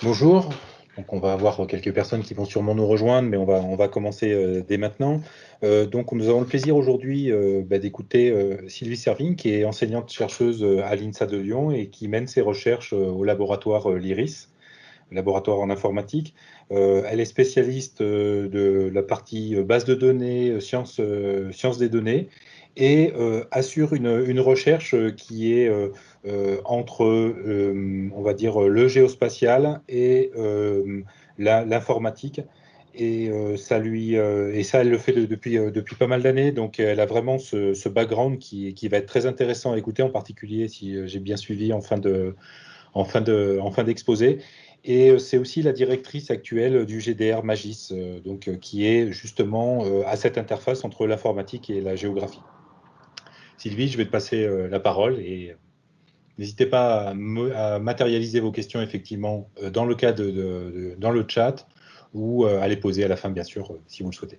Bonjour. Donc, on va avoir quelques personnes qui vont sûrement nous rejoindre, mais on va commencer dès maintenant. Donc, nous avons le plaisir aujourd'hui d'écouter Sylvie Servigne, qui est enseignante-chercheuse à l'INSA de Lyon et qui mène ses recherches au laboratoire l'IRIS, laboratoire en informatique. Elle est spécialiste de la partie base de données, sciences des données, et assure une recherche qui est entre, on va dire, le géospatial et l'informatique. Et ça, elle le fait depuis pas mal d'années. Donc, elle a vraiment ce background qui va être très intéressant à écouter, en particulier si j'ai bien suivi en fin d'exposé. Et c'est aussi la directrice actuelle du GDR Magis, qui est justement à cette interface entre l'informatique et la géographie. Sylvie, je vais te passer la parole et n'hésitez pas à matérialiser vos questions effectivement dans le cas dans le chat ou à les poser à la fin, bien sûr, si vous le souhaitez.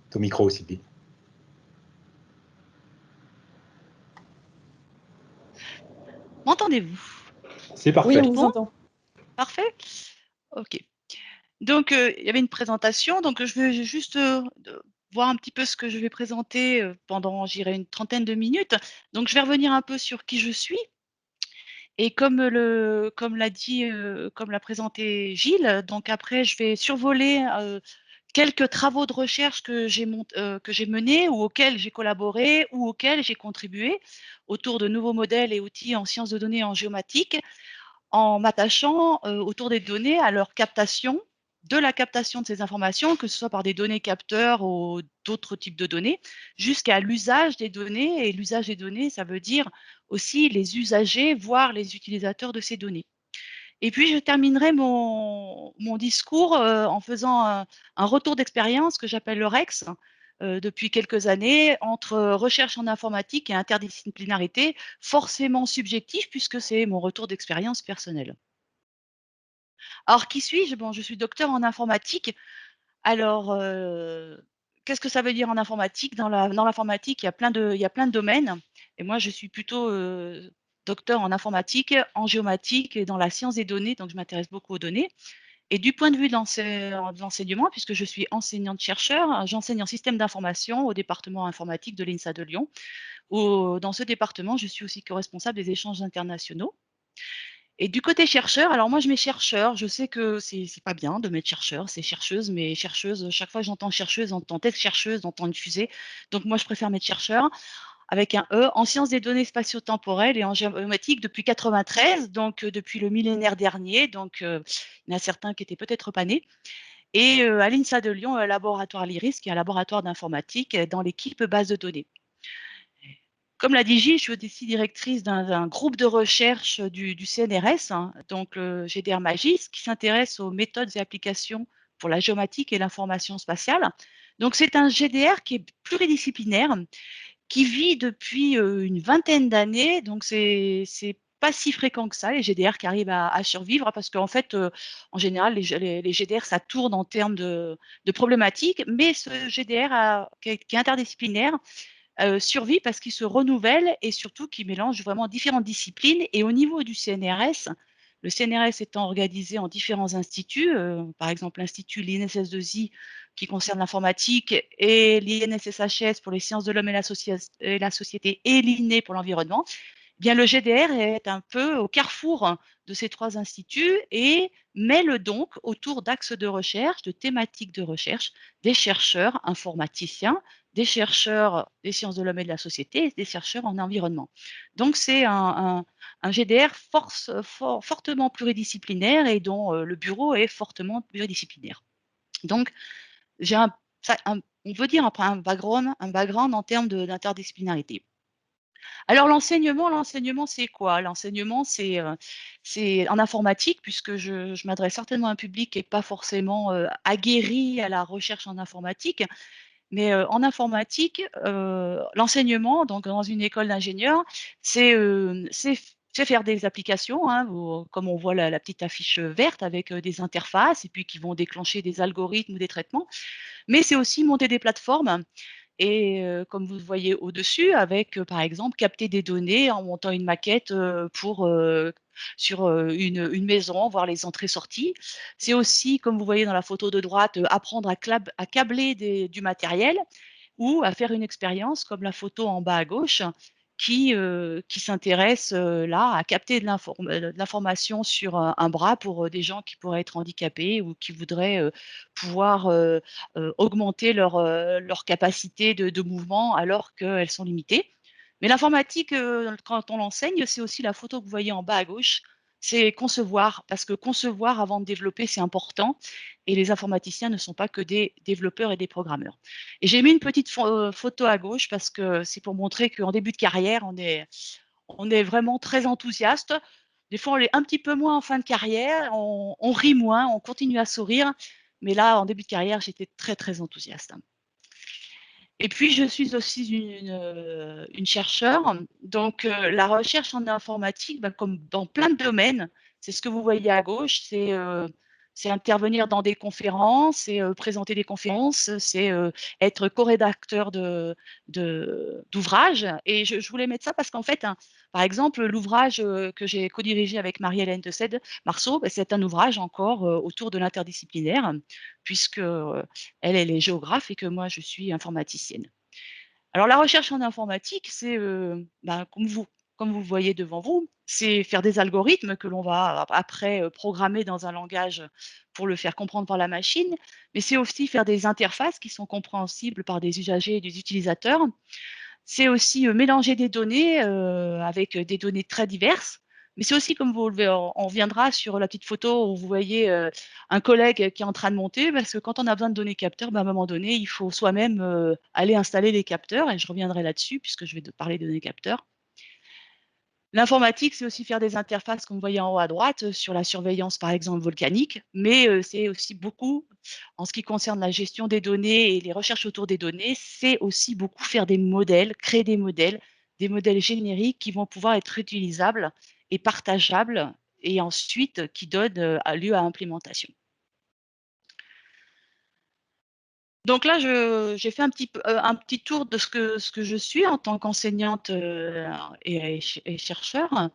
Ton micro, Sylvie. M'entendez-vous? C'est Oui, parfait. on vous entend. Parfait. Ok. Donc, il y avait une présentation. Donc, je vais juste voir un petit peu ce que je vais présenter pendant, j'irai, une trentaine de minutes. Donc, je vais revenir un peu sur qui je suis. Et comme l'a dit, comme l'a présenté Gilles, donc après, je vais survoler quelques travaux de recherche que j'ai menés ou auxquels j'ai collaboré ou auxquels j'ai contribué autour de nouveaux modèles et outils en sciences de données et en géomatique, en m'attachant autour des données à leur captation, de la captation de ces informations, que ce soit par des données capteurs ou d'autres types de données, jusqu'à l'usage des données. Et l'usage des données, ça veut dire aussi les usagers, voire les utilisateurs de ces données. Et puis, je terminerai mon discours en faisant un retour d'expérience que j'appelle le REX, depuis quelques années, entre recherche en informatique et interdisciplinarité, forcément subjectif puisque c'est mon retour d'expérience personnelle. Alors, qui suis-je? Bon, je suis docteur en informatique. Alors, qu'est-ce que ça veut dire en informatique? Dans l'informatique, il y a il y a plein de domaines. Et moi, je suis plutôt docteur en informatique, en géomatique et dans la science des données. Donc, je m'intéresse beaucoup aux données. Et du point de vue de l'enseignement, puisque je suis enseignante-chercheur, j'enseigne en système d'information au département informatique de l'INSA de Lyon. Dans ce département, je suis aussi co-responsable des échanges internationaux. Et du côté chercheur, alors moi je mets chercheur, je sais que c'est pas bien de mettre chercheur, c'est chercheuse, mais chercheuse, chaque fois que j'entends chercheuse, j'entends tête chercheuse, j'entends une fusée. Donc moi je préfère mettre chercheur avec un E en sciences des données spatio-temporelles et en géomatique depuis 93, donc depuis le millénaire dernier. Donc il y en a certains qui étaient peut-être pas nés. Et à l'INSA de Lyon, laboratoire l'IRIS, qui est un laboratoire d'informatique dans l'équipe base de données. Comme l'a dit Gilles, je suis aussi directrice d'un groupe de recherche du CNRS, hein, donc le GDR Magis, qui s'intéresse aux méthodes et applications pour la géomatique et l'information spatiale. Donc c'est un GDR qui est pluridisciplinaire, qui vit depuis une vingtaine d'années. Donc c'est pas si fréquent que ça, les GDR qui arrivent à survivre, parce qu'en fait, en général, les GDR, ça tourne en termes de problématiques, mais ce GDR qui est interdisciplinaire, survit parce qu'il se renouvelle et surtout qu'il mélange vraiment différentes disciplines. Et au niveau du CNRS, le CNRS étant organisé en différents instituts, par exemple l'Institut l'INSS2I qui concerne l'informatique et l'INSSHS pour les sciences de l'homme et la société et l'INE pour l'environnement, eh bien le GDR est un peu au carrefour de ces trois instituts et mêle donc autour d'axes de recherche, de thématiques de recherche, des chercheurs informaticiens, des chercheurs des sciences de l'homme et de la société et des chercheurs en environnement. Donc, c'est un GDR fortement pluridisciplinaire et dont le bureau est fortement pluridisciplinaire. Donc, j'ai on peut dire après un background en termes d'interdisciplinarité. Alors, l'enseignement, c'est quoi? L'enseignement, c'est en informatique, puisque je m'adresse certainement à un public qui n'est pas forcément aguerri à la recherche en informatique. Mais en informatique, l'enseignement, donc dans une école d'ingénieur, c'est faire des applications, hein, comme on voit la petite affiche verte avec des interfaces et puis qui vont déclencher des algorithmes ou des traitements. Mais c'est aussi monter des plateformes et comme vous le voyez au-dessus, avec par exemple capter des données en montant une maquette pour une maison, voir les entrées-sorties. C'est aussi, comme vous voyez dans la photo de droite, apprendre à câbler du matériel ou à faire une expérience comme la photo en bas à gauche qui s'intéresse là à capter de l'information sur un bras pour des gens qui pourraient être handicapés ou qui voudraient pouvoir augmenter leur capacité de mouvement alors qu'elles sont limitées. Mais l'informatique, quand on l'enseigne, c'est aussi la photo que vous voyez en bas à gauche, c'est concevoir, parce que concevoir avant de développer, c'est important. Et les informaticiens ne sont pas que des développeurs et des programmeurs. Et j'ai mis une petite photo à gauche parce que c'est pour montrer qu'en début de carrière, on est vraiment très enthousiaste. Des fois, on est un petit peu moins en fin de carrière, on rit moins, on continue à sourire. Mais là, en début de carrière, j'étais très, très enthousiaste. Et puis, je suis aussi une chercheure. Donc, la recherche en informatique, ben, comme dans plein de domaines, c'est ce que vous voyez à gauche, c'est intervenir dans des conférences, c'est présenter des conférences, c'est être co-rédacteur d'ouvrages. Et je voulais mettre ça parce qu'en fait, hein, par exemple, l'ouvrage que j'ai co-dirigé avec Marie-Hélène de Sède Marceau, ben, c'est un ouvrage encore autour de l'interdisciplinaire, puisque elle est géographe et que moi, je suis informaticienne. Alors, la recherche en informatique, c'est, ben, comme vous voyez devant vous, c'est faire des algorithmes que l'on va après programmer dans un langage pour le faire comprendre par la machine, mais c'est aussi faire des interfaces qui sont compréhensibles par des usagers et des utilisateurs. C'est aussi mélanger des données avec des données très diverses. Mais c'est aussi, comme on reviendra sur la petite photo où vous voyez un collègue qui est en train de monter, parce que quand on a besoin de données capteurs, ben, à un moment donné, il faut soi-même aller installer les capteurs, et je reviendrai là-dessus, puisque je vais parler de données capteurs. L'informatique, c'est aussi faire des interfaces, comme vous voyez en haut à droite, sur la surveillance, par exemple, volcanique, mais c'est aussi beaucoup, en ce qui concerne la gestion des données et les recherches autour des données, c'est aussi beaucoup faire des modèles, créer des modèles génériques qui vont pouvoir être utilisables et partageables, et ensuite qui donnent lieu à implémentation. Donc là, j'ai fait un petit tour de ce que je suis en tant qu'enseignante et chercheur.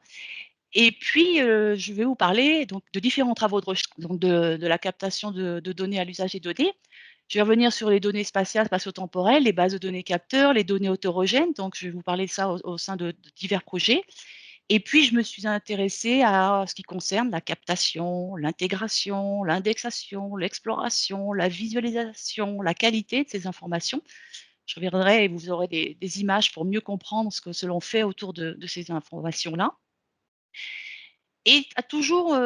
Et puis, je vais vous parler donc de différents travaux de recherche, donc de la captation de données à l'usage des données. Je vais revenir sur les données spatiales, spatio-temporelles, les bases de données capteurs, les données hétérogènes. Donc, je vais vous parler de ça au sein de divers projets. Et puis, je me suis intéressée à ce qui concerne la captation, l'intégration, l'indexation, l'exploration, la visualisation, la qualité de ces informations. Je reviendrai et vous aurez des images pour mieux comprendre ce l'on fait autour de ces informations-là. Et toujours,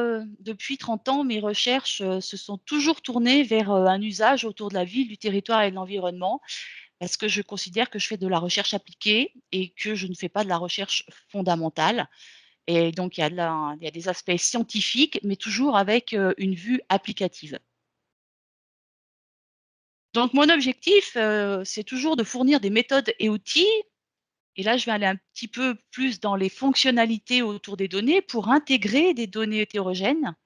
depuis 30 ans, mes recherches, se sont toujours tournées vers, un usage autour de la ville, du territoire et de l'environnement, parce que je considère que je fais de la recherche appliquée et que je ne fais pas de la recherche fondamentale. Et donc il y a des aspects scientifiques, mais toujours avec, une vue applicative. Donc mon objectif, c'est toujours de fournir des méthodes et outils, et là je vais aller un petit peu plus dans les fonctionnalités autour des données pour intégrer des données hétérogènes.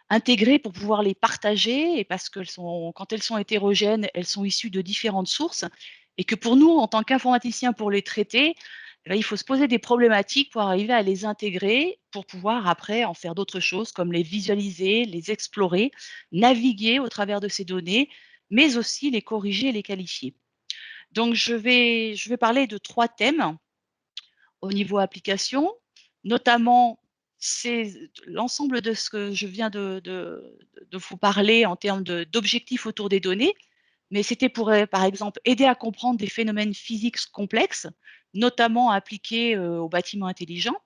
Intégrer pour pouvoir les partager, et parce qu'elles sont quand elles sont hétérogènes, elles sont issues de différentes sources, et que pour nous, en tant qu'informaticiens, pour les traiter, eh bah, il faut se poser des problématiques pour arriver à les intégrer, pour pouvoir après en faire d'autres choses comme les visualiser, les explorer, naviguer au travers de ces données, mais aussi les corriger et les qualifier. Donc je vais parler de 3 thèmes au niveau application, notamment c'est l'ensemble de ce que je viens de vous parler en termes d'objectifs autour des données, mais c'était pour, par exemple, aider à comprendre des phénomènes physiques complexes, notamment appliqués aux bâtiments intelligents,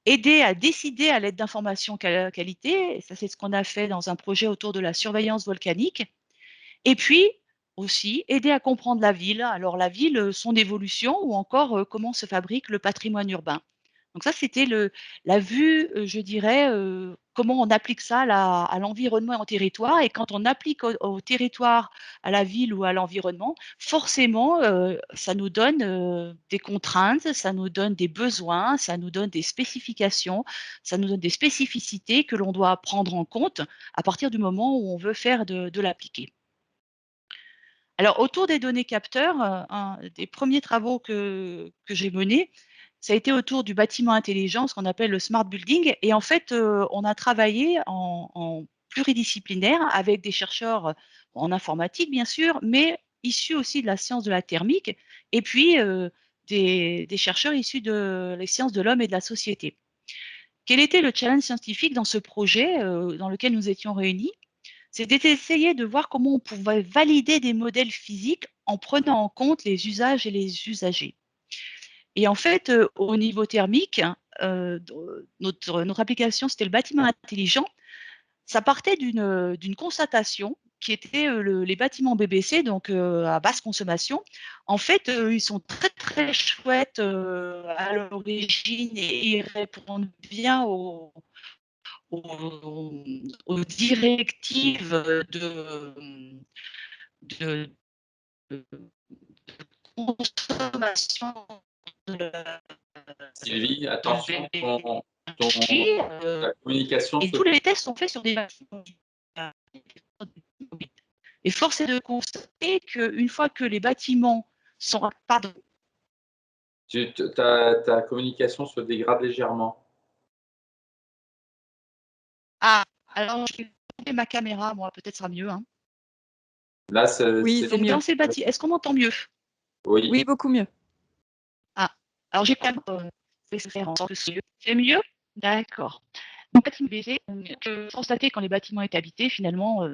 aider à décider à l'aide d'informations qualité, et ça c'est ce qu'on a fait dans un projet autour de la surveillance volcanique, et puis aussi aider à comprendre la ville. Alors la ville, son évolution, ou encore comment se fabrique le patrimoine urbain. Donc ça, c'était la vue, je dirais, comment on applique ça à l'environnement et au territoire. Et quand on applique au territoire, à la ville ou à l'environnement, forcément, ça nous donne des contraintes, ça nous donne des besoins, ça nous donne des spécifications, ça nous donne des spécificités que l'on doit prendre en compte à partir du moment où on veut faire de l'appliquer. Alors autour des données capteurs, un des premiers travaux que j'ai menés, ça a été autour du bâtiment intelligent, ce qu'on appelle le smart building. Et en fait, on a travaillé en pluridisciplinaire avec des chercheurs en informatique, bien sûr, mais issus aussi de la science de la thermique, et puis des chercheurs issus de les sciences de l'homme et de la société. Quel était le challenge scientifique dans ce projet dans lequel nous étions réunis? C'était d'essayer de voir comment on pouvait valider des modèles physiques en prenant en compte les usages et les usagers. Et en fait, au niveau thermique, notre application, c'était le bâtiment intelligent. Ça partait d'une constatation qui était les bâtiments BBC, donc à basse consommation. En fait, ils sont très très chouettes à l'origine et ils répondent bien aux directives de, de consommation de Sylvie, de attention, l'énergie, ta communication et se... tous les tests sont faits sur des bâtiments. Et force est de constater qu'une fois que les bâtiments sont... Pardon. ta communication se dégrade légèrement. Ah, alors je vais couper ma caméra, moi, peut-être sera mieux. Hein. Là, Oui, c'est Donc, mieux. dans ces bâtiments, est-ce qu'on m'entend mieux? Oui. Oui, beaucoup mieux. Ah, alors j'ai quand même faire en sorte que c'est mieux. C'est mieux? D'accord. Donc, bâtiment BC, constater quand les bâtiments étaient habités, finalement,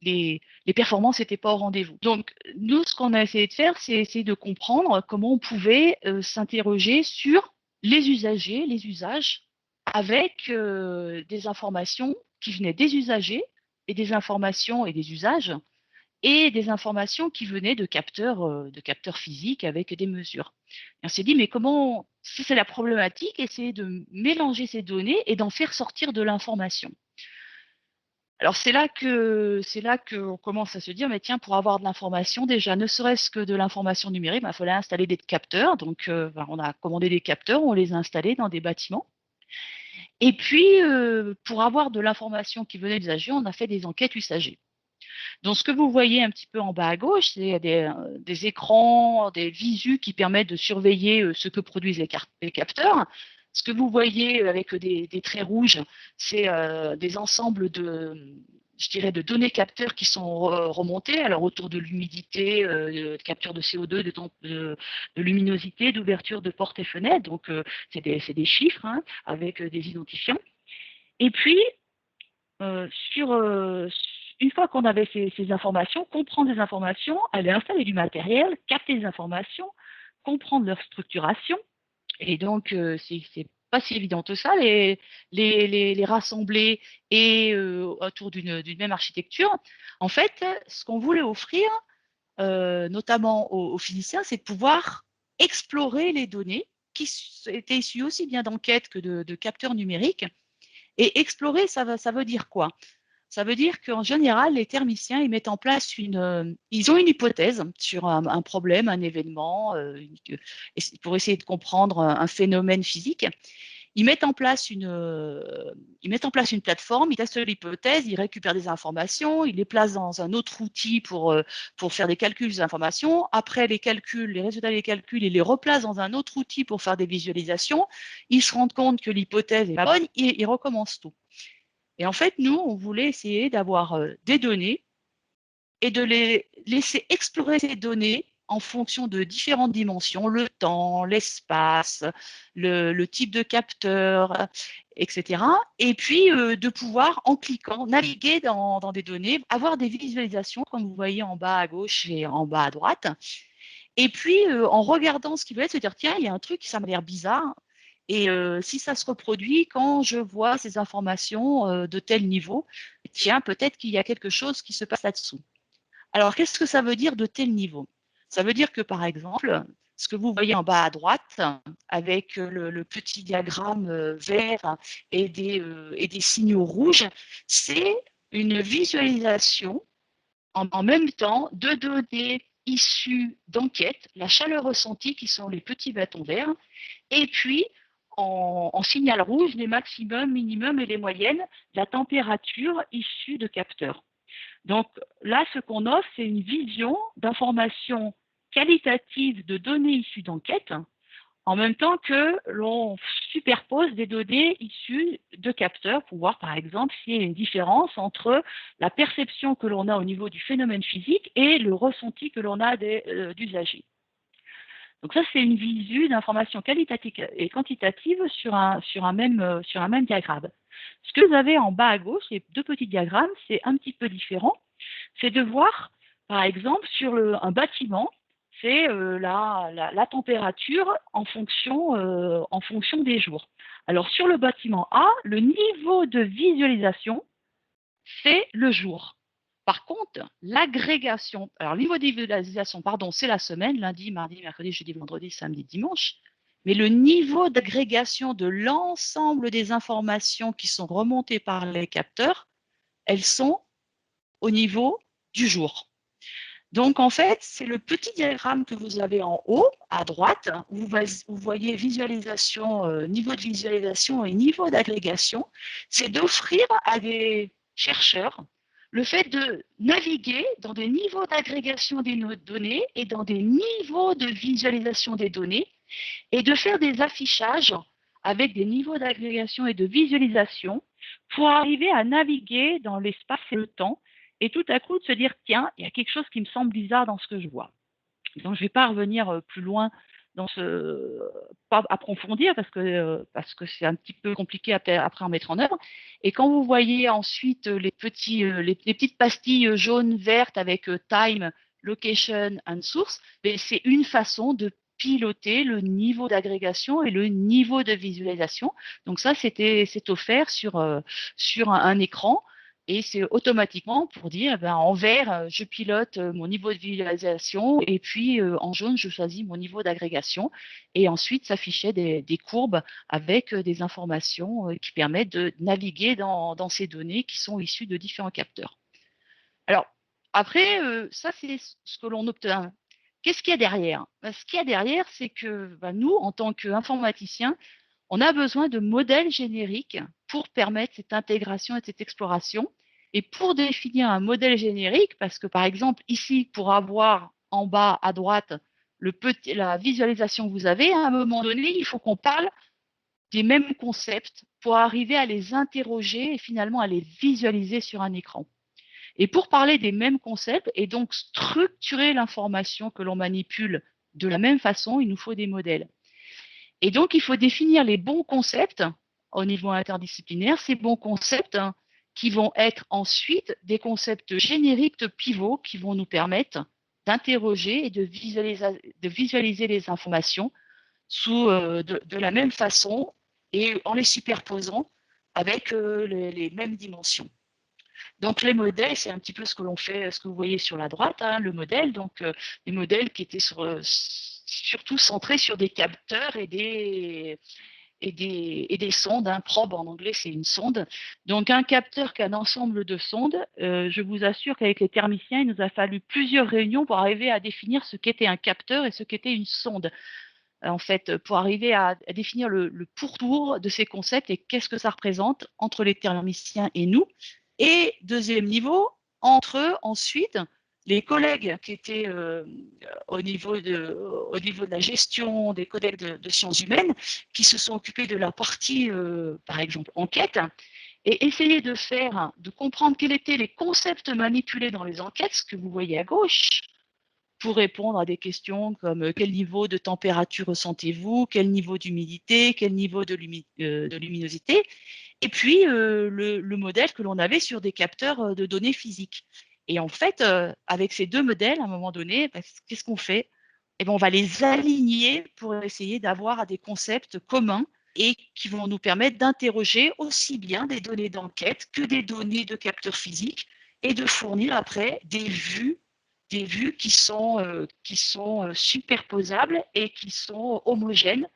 les performances n'étaient pas au rendez-vous. Donc, nous, ce qu'on a essayé de faire, c'est essayer de comprendre comment on pouvait s'interroger sur les usagers, les usages, avec des informations qui venaient des usagers et des informations et des usages et des informations qui venaient de capteurs physiques avec des mesures. Et on s'est dit, mais comment, si c'est la problématique, essayer de mélanger ces données et d'en faire sortir de l'information. Alors c'est là qu'on commence à se dire, mais tiens, pour avoir de l'information, déjà, ne serait-ce que de l'information numérique, il fallait installer des capteurs. Donc, on a commandé des capteurs, on les a installés dans des bâtiments. Et puis, pour avoir de l'information qui venait des usagers, on a fait des enquêtes usagers. Donc, ce que vous voyez un petit peu en bas à gauche, c'est des écrans, des visus qui permettent de surveiller ce que produisent les capteurs. Ce que vous voyez avec des traits rouges, c'est des ensembles je dirais, de données capteurs qui sont remontées, alors autour de l'humidité, de capture de CO2, de luminosité, d'ouverture de portes et fenêtres. Donc, c'est des chiffres hein, avec des identifiants. Et puis, une fois qu'on avait ces informations, comprendre les informations, aller installer du matériel, capter les informations, comprendre leur structuration. Et donc, c'est pas si évident que ça, les rassembler et autour d'une même architecture. En fait, ce qu'on voulait offrir, notamment aux physiciens, c'est de pouvoir explorer les données qui étaient issues aussi bien d'enquêtes que de capteurs numériques. Et explorer, ça veut dire quoi? Ça veut dire qu'en général, les thermiciens, ils mettent en place ils ont une hypothèse sur un problème, un événement, pour essayer de comprendre un phénomène physique. Ils mettent en place une plateforme, ils testent l'hypothèse, ils récupèrent des informations, ils les placent dans un autre outil pour faire des calculs des informations. Après les calculs, les résultats des calculs, ils les replacent dans un autre outil pour faire des visualisations. Ils se rendent compte que l'hypothèse est pas bonne, ils recommencent tout. Et en fait, nous, on voulait essayer d'avoir des données et de les laisser explorer ces données en fonction de différentes dimensions, le temps, l'espace, le type de capteur, etc. Et puis de pouvoir, en cliquant, naviguer dans des données, avoir des visualisations, comme vous voyez en bas à gauche et en bas à droite. Et puis, en regardant ce qui veut être, se dire, tiens, il y a un truc, ça m'a l'air bizarre. Et si ça se reproduit, quand je vois ces informations de tel niveau, tiens, peut-être qu'il y a quelque chose qui se passe là-dessous. Alors, qu'est-ce que ça veut dire de tel niveau? Ça veut dire que, par exemple, ce que vous voyez en bas à droite, avec le petit diagramme vert et des signaux rouges, c'est une visualisation en même temps de données issues d'enquêtes, la chaleur ressentie, qui sont les petits bâtons verts, et puis en signal rouge, les maximums, minimums et les moyennes, la température issue de capteurs. Donc là, ce qu'on offre, c'est une vision d'informations qualitatives de données issues d'enquêtes en même temps que l'on superpose des données issues de capteurs pour voir, par exemple, s'il y a une différence entre la perception que l'on a au niveau du phénomène physique et le ressenti que l'on a d'usagers. Donc ça, c'est une visu d'information qualitative et quantitative sur un même diagramme. Ce que vous avez en bas à gauche, les deux petits diagrammes, c'est un petit peu différent. C'est de voir, par exemple, sur un bâtiment, c'est la température en fonction des jours. Alors, sur le bâtiment A, le niveau de visualisation, c'est le jour. Par contre, l'agrégation, alors le niveau de visualisation, pardon, c'est la semaine, lundi, mardi, mercredi, jeudi, vendredi, samedi, dimanche. Mais le niveau d'agrégation de l'ensemble des informations qui sont remontées par les capteurs, elles sont au niveau du jour. Donc, en fait, c'est le petit diagramme que vous avez en haut, à droite, où vous voyez visualisation, niveau de visualisation et niveau d'agrégation. C'est d'offrir à des chercheurs le fait de naviguer dans des niveaux d'agrégation des données et dans des niveaux de visualisation des données et de faire des affichages avec des niveaux d'agrégation et de visualisation pour arriver à naviguer dans l'espace et le temps et tout à coup de se dire, tiens, il y a quelque chose qui me semble bizarre dans ce que je vois. Donc, je ne vais pas revenir plus loin dans pas approfondir parce que c'est un petit peu compliqué après à mettre en œuvre. Et quand vous voyez ensuite les petites pastilles jaunes, vertes avec time, location and source, c'est une façon de piloter le niveau d'agrégation et le niveau de visualisation. Donc ça, c'est offert sur un écran. Et c'est automatiquement pour dire, en vert, je pilote mon niveau de visualisation et puis en jaune, je choisis mon niveau d'agrégation. Et ensuite, s'affichaient des courbes avec des informations qui permettent de naviguer dans ces données qui sont issues de différents capteurs. Alors, après, ça, c'est ce que l'on obtient. Qu'est-ce qu'il y a derrière? Ce qu'il y a derrière, c'est que nous, en tant qu'informaticiens, on a besoin de modèles génériques pour permettre cette intégration et cette exploration. Et pour définir un modèle générique, parce que par exemple, ici, pour avoir en bas à droite la visualisation que vous avez, à un moment donné, il faut qu'on parle des mêmes concepts pour arriver à les interroger et finalement à les visualiser sur un écran. Et pour parler des mêmes concepts et donc structurer l'information que l'on manipule de la même façon, il nous faut des modèles. Et donc, il faut définir les bons concepts au niveau interdisciplinaire, ces bons concepts qui vont être ensuite des concepts génériques pivots qui vont nous permettre d'interroger et de visualiser les informations de la même façon et en les superposant avec les mêmes dimensions. Donc, les modèles, c'est un petit peu ce que l'on fait, ce que vous voyez sur la droite, le modèle. Donc, les modèles qui étaient surtout centrés sur des capteurs et des sondes. Probe en anglais, c'est une sonde. Donc, un capteur qui a un ensemble de sondes. Je vous assure qu'avec les thermiciens, il nous a fallu plusieurs réunions pour arriver à définir ce qu'était un capteur et ce qu'était une sonde. En fait, pour arriver à définir le pourtour de ces concepts et qu'est-ce que ça représente entre les thermiciens et nous. Et deuxième niveau, entre eux, ensuite, les collègues qui étaient au niveau de la gestion des collègues de sciences humaines, qui se sont occupés de la partie, par exemple, enquête, et essayer de comprendre quels étaient les concepts manipulés dans les enquêtes, ce que vous voyez à gauche, pour répondre à des questions comme quel niveau de température ressentez-vous, quel niveau d'humidité, quel niveau de luminosité, et puis le modèle que l'on avait sur des capteurs de données physiques. Et en fait, avec ces deux modèles, à un moment donné, qu'est-ce qu'on fait? On va les aligner pour essayer d'avoir des concepts communs et qui vont nous permettre d'interroger aussi bien des données d'enquête que des données de capteurs physiques et de fournir après des vues qui sont superposables et qui sont homogènes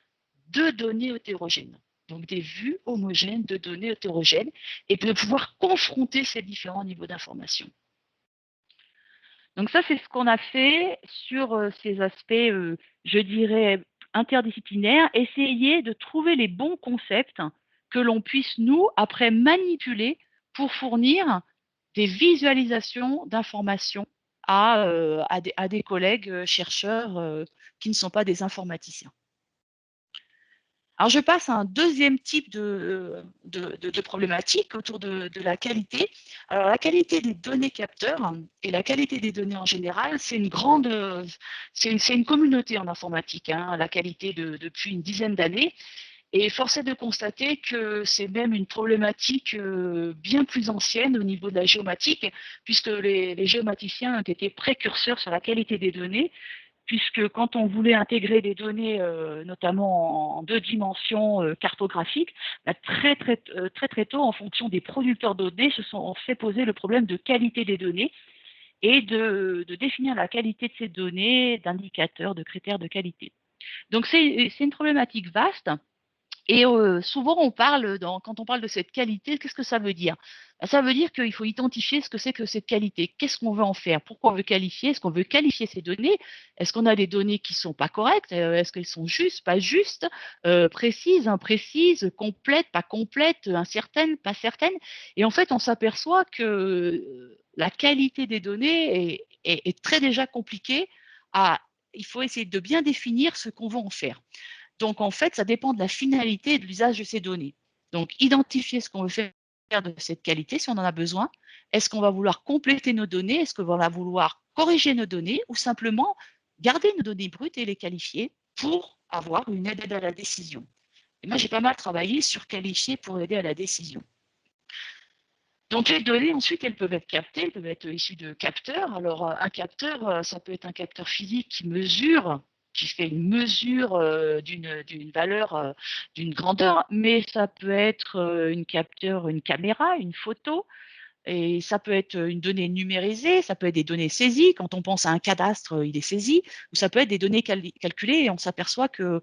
de données hétérogènes. Donc des vues homogènes de données hétérogènes et de pouvoir confronter ces différents niveaux d'information. Donc ça, c'est ce qu'on a fait sur ces aspects, je dirais, interdisciplinaires, essayer de trouver les bons concepts que l'on puisse, nous, après manipuler pour fournir des visualisations d'informations à des collègues chercheurs qui ne sont pas des informaticiens. Alors, je passe à un deuxième type de problématique autour de la qualité. Alors, la qualité des données capteurs et la qualité des données en général, c'est une communauté en informatique, hein, la qualité depuis une dizaine d'années. Et force est de constater que c'est même une problématique bien plus ancienne au niveau de la géomatique, puisque les géomaticiens ont été précurseurs sur la qualité des données, puisque quand on voulait intégrer des données, notamment en 2 dimensions cartographiques, bah, très tôt, en fonction des producteurs de données, on s'est posé le problème de qualité des données et de définir la qualité de ces données, d'indicateurs, de critères de qualité. Donc c'est une problématique vaste. Et souvent, quand on parle de cette qualité, qu'est-ce que ça veut dire? Ben, ça veut dire qu'il faut identifier ce que c'est que cette qualité. Qu'est-ce qu'on veut en faire? Pourquoi on veut qualifier? Est-ce qu'on veut qualifier ces données? Est-ce qu'on a des données qui ne sont pas correctes? Est-ce qu'elles sont justes, pas justes, précises, imprécises, complètes, pas complètes, incertaines, pas certaines? Et en fait, on s'aperçoit que la qualité des données est très déjà compliquée. Il faut essayer de bien définir ce qu'on veut en faire. Donc, en fait, ça dépend de la finalité et de l'usage de ces données. Donc, identifier ce qu'on veut faire de cette qualité, si on en a besoin. Est-ce qu'on va vouloir compléter nos données? Est-ce qu'on va vouloir corriger nos données ou simplement garder nos données brutes et les qualifier pour avoir une aide à la décision? Et moi, j'ai pas mal travaillé sur qualifier pour aider à la décision. Donc, les données, ensuite, elles peuvent être captées, elles peuvent être issues de capteurs. Alors, un capteur, ça peut être un capteur physique qui fait une mesure d'une valeur, d'une grandeur, mais ça peut être une caméra, une photo, et ça peut être une donnée numérisée, ça peut être des données saisies. Quand on pense à un cadastre, il est saisi, ou ça peut être des données calculées, et on s'aperçoit que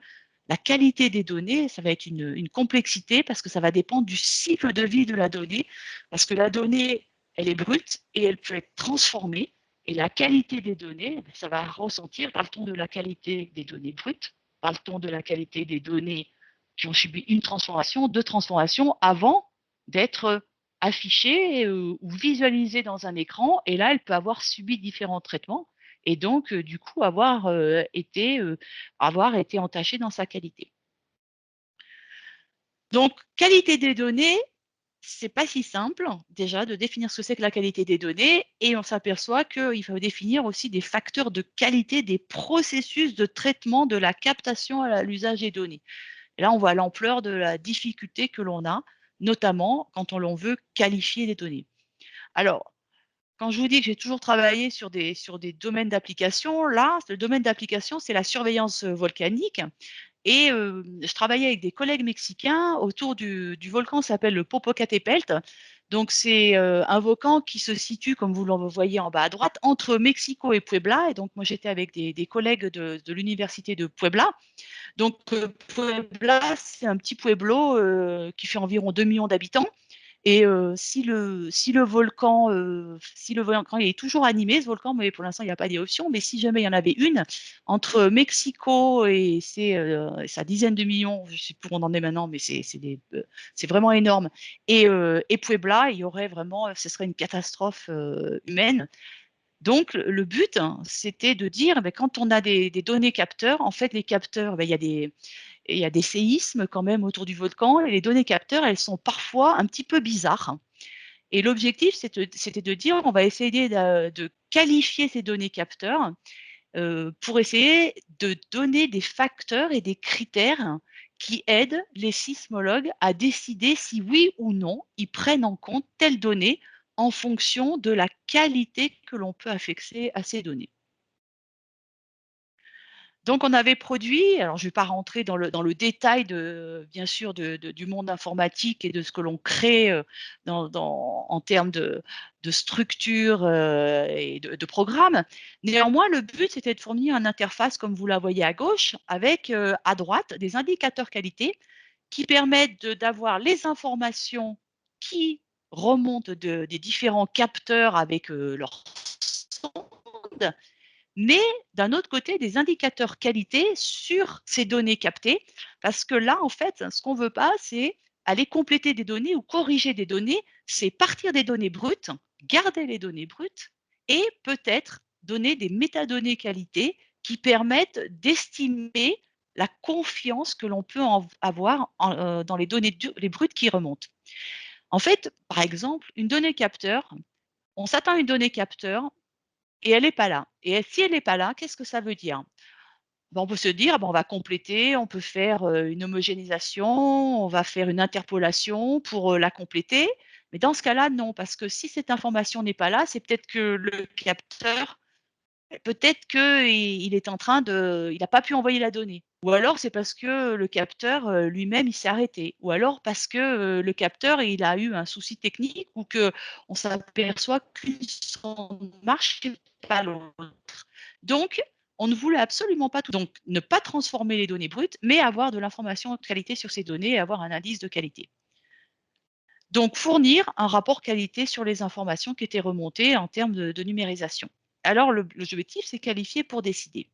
la qualité des données, ça va être une complexité parce que ça va dépendre du cycle de vie de la donnée, parce que la donnée, elle est brute et elle peut être transformée. Et la qualité des données, ça va ressentir, parle-t-on de la qualité des données brutes, parle-t-on de la qualité des données qui ont subi une transformation, deux transformations avant d'être affichées ou visualisées dans un écran. Et là, elle peut avoir subi différents traitements et donc, du coup, avoir été entaché dans sa qualité. Donc, qualité des données, c'est pas si simple déjà de définir ce que c'est que la qualité des données, et on s'aperçoit qu'il faut définir aussi des facteurs de qualité des processus de traitement de la captation à l'usage des données. Et là, on voit l'ampleur de la difficulté que l'on a, notamment quand on veut qualifier des données. Alors, quand je vous dis que j'ai toujours travaillé sur des domaines d'application, là, le domaine d'application, c'est la surveillance volcanique. Et je travaillais avec des collègues mexicains autour du volcan qui s'appelle le Popocatépetl. Donc, c'est un volcan qui se situe, comme vous le voyez en bas à droite, entre Mexico et Puebla. Et donc, moi, j'étais avec des collègues de l'université de Puebla. Donc, Puebla, c'est un petit pueblo qui fait environ 2 millions d'habitants. Et si le volcan il est toujours animé, ce volcan, mais pour l'instant, il n'y a pas d'éruption, mais si jamais il y en avait une, entre Mexico et sa dizaine de millions, je ne sais plus où on en est maintenant, mais c'est vraiment énorme, et Puebla, il y aurait vraiment, ce serait une catastrophe humaine. Donc, le but, hein, c'était de dire, quand on a des données capteurs, en fait, les capteurs, il y a des séismes quand même autour du volcan, et les données capteurs, elles sont parfois un petit peu bizarres. Et l'objectif, c'était de dire, on va essayer de qualifier ces données capteurs pour essayer de donner des facteurs et des critères qui aident les sismologues à décider si oui ou non ils prennent en compte telles données en fonction de la qualité que l'on peut affixer à ces données. Donc on avait produit, alors je ne vais pas rentrer dans le détail bien sûr du monde informatique et de ce que l'on crée en termes de structure et de programme. Néanmoins, le but, c'était de fournir une interface, comme vous la voyez à gauche, avec à droite des indicateurs qualité qui permettent d'avoir les informations qui remontent des différents capteurs avec leur sonde, mais d'un autre côté, des indicateurs qualité sur ces données captées, parce que là, en fait, ce qu'on ne veut pas, c'est aller compléter des données ou corriger des données, c'est partir des données brutes, garder les données brutes et peut-être donner des métadonnées qualité qui permettent d'estimer la confiance que l'on peut avoir dans les données les brutes qui remontent. En fait, par exemple, une donnée capteur, on s'attend à une donnée capteur et elle n'est pas là. Et si elle n'est pas là, qu'est-ce que ça veut dire? Ben, on peut se dire, ben, on va compléter, on peut faire une homogénéisation, on va faire une interpolation pour la compléter. Mais dans ce cas-là, non, parce que si cette information n'est pas là, c'est peut-être que le capteur, peut-être qu'il est en train de, il n'a pas pu envoyer la donnée. Ou alors c'est parce que le capteur lui-même il s'est arrêté. Ou alors parce que le capteur il a eu un souci technique ou que on s'aperçoit qu'une sonde marche et pas l'autre. Donc on ne voulait absolument pas tout. Donc ne pas transformer les données brutes, mais avoir de l'information de qualité sur ces données et avoir un indice de qualité. Donc fournir un rapport qualité sur les informations qui étaient remontées en termes de numérisation. Alors l'objectif, c'est qualifier pour décider.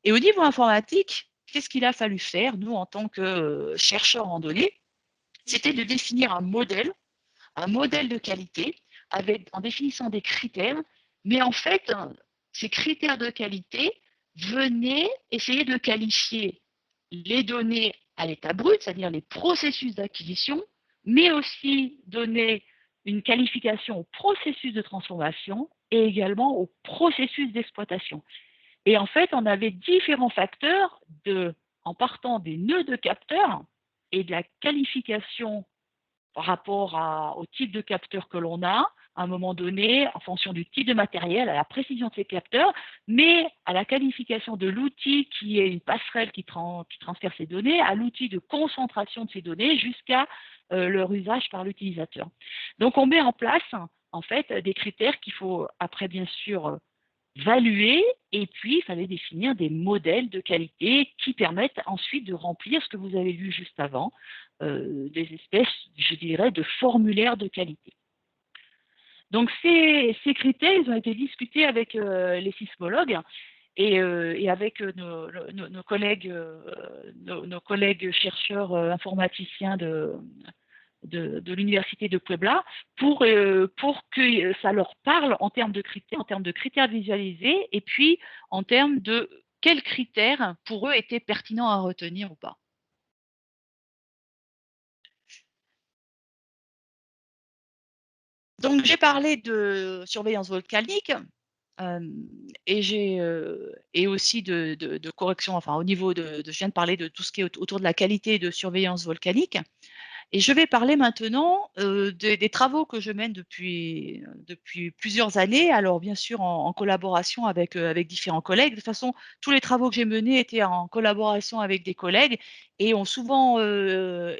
Et au niveau informatique, qu'est-ce qu'il a fallu faire, nous, en tant que chercheurs en données? C'était de définir un modèle de qualité en définissant des critères, mais en fait, ces critères de qualité venaient essayer de qualifier les données à l'état brut, c'est-à-dire les processus d'acquisition, mais aussi donner une qualification au processus de transformation et également au processus d'exploitation. Et en fait, on avait différents facteurs en partant des nœuds de capteurs et de la qualification par rapport au type de capteur que l'on a, à un moment donné, en fonction du type de matériel, à la précision de ces capteurs, mais à la qualification de l'outil qui est une passerelle qui transfère ces données, à l'outil de concentration de ces données jusqu'à leur usage par l'utilisateur. Donc, on met en place, en fait, des critères qu'il faut après, bien sûr, valuer, et puis il fallait définir des modèles de qualité qui permettent ensuite de remplir ce que vous avez vu juste avant, des espèces, je dirais, de formulaires de qualité. Donc ces critères, ils ont été discutés avec les sismologues et avec nos collègues chercheurs informaticiens de l'université de Puebla pour que ça leur parle en termes de critères visualisés et puis en termes de quels critères pour eux étaient pertinents à retenir ou pas. Donc j'ai parlé de surveillance volcanique et aussi de correction, enfin au niveau je viens de parler de tout ce qui est autour de la qualité de surveillance volcanique. Et je vais parler maintenant des travaux que je mène depuis plusieurs années. Alors, bien sûr, en collaboration avec différents collègues. De toute façon, tous les travaux que j'ai menés étaient en collaboration avec des collègues et ont souvent ont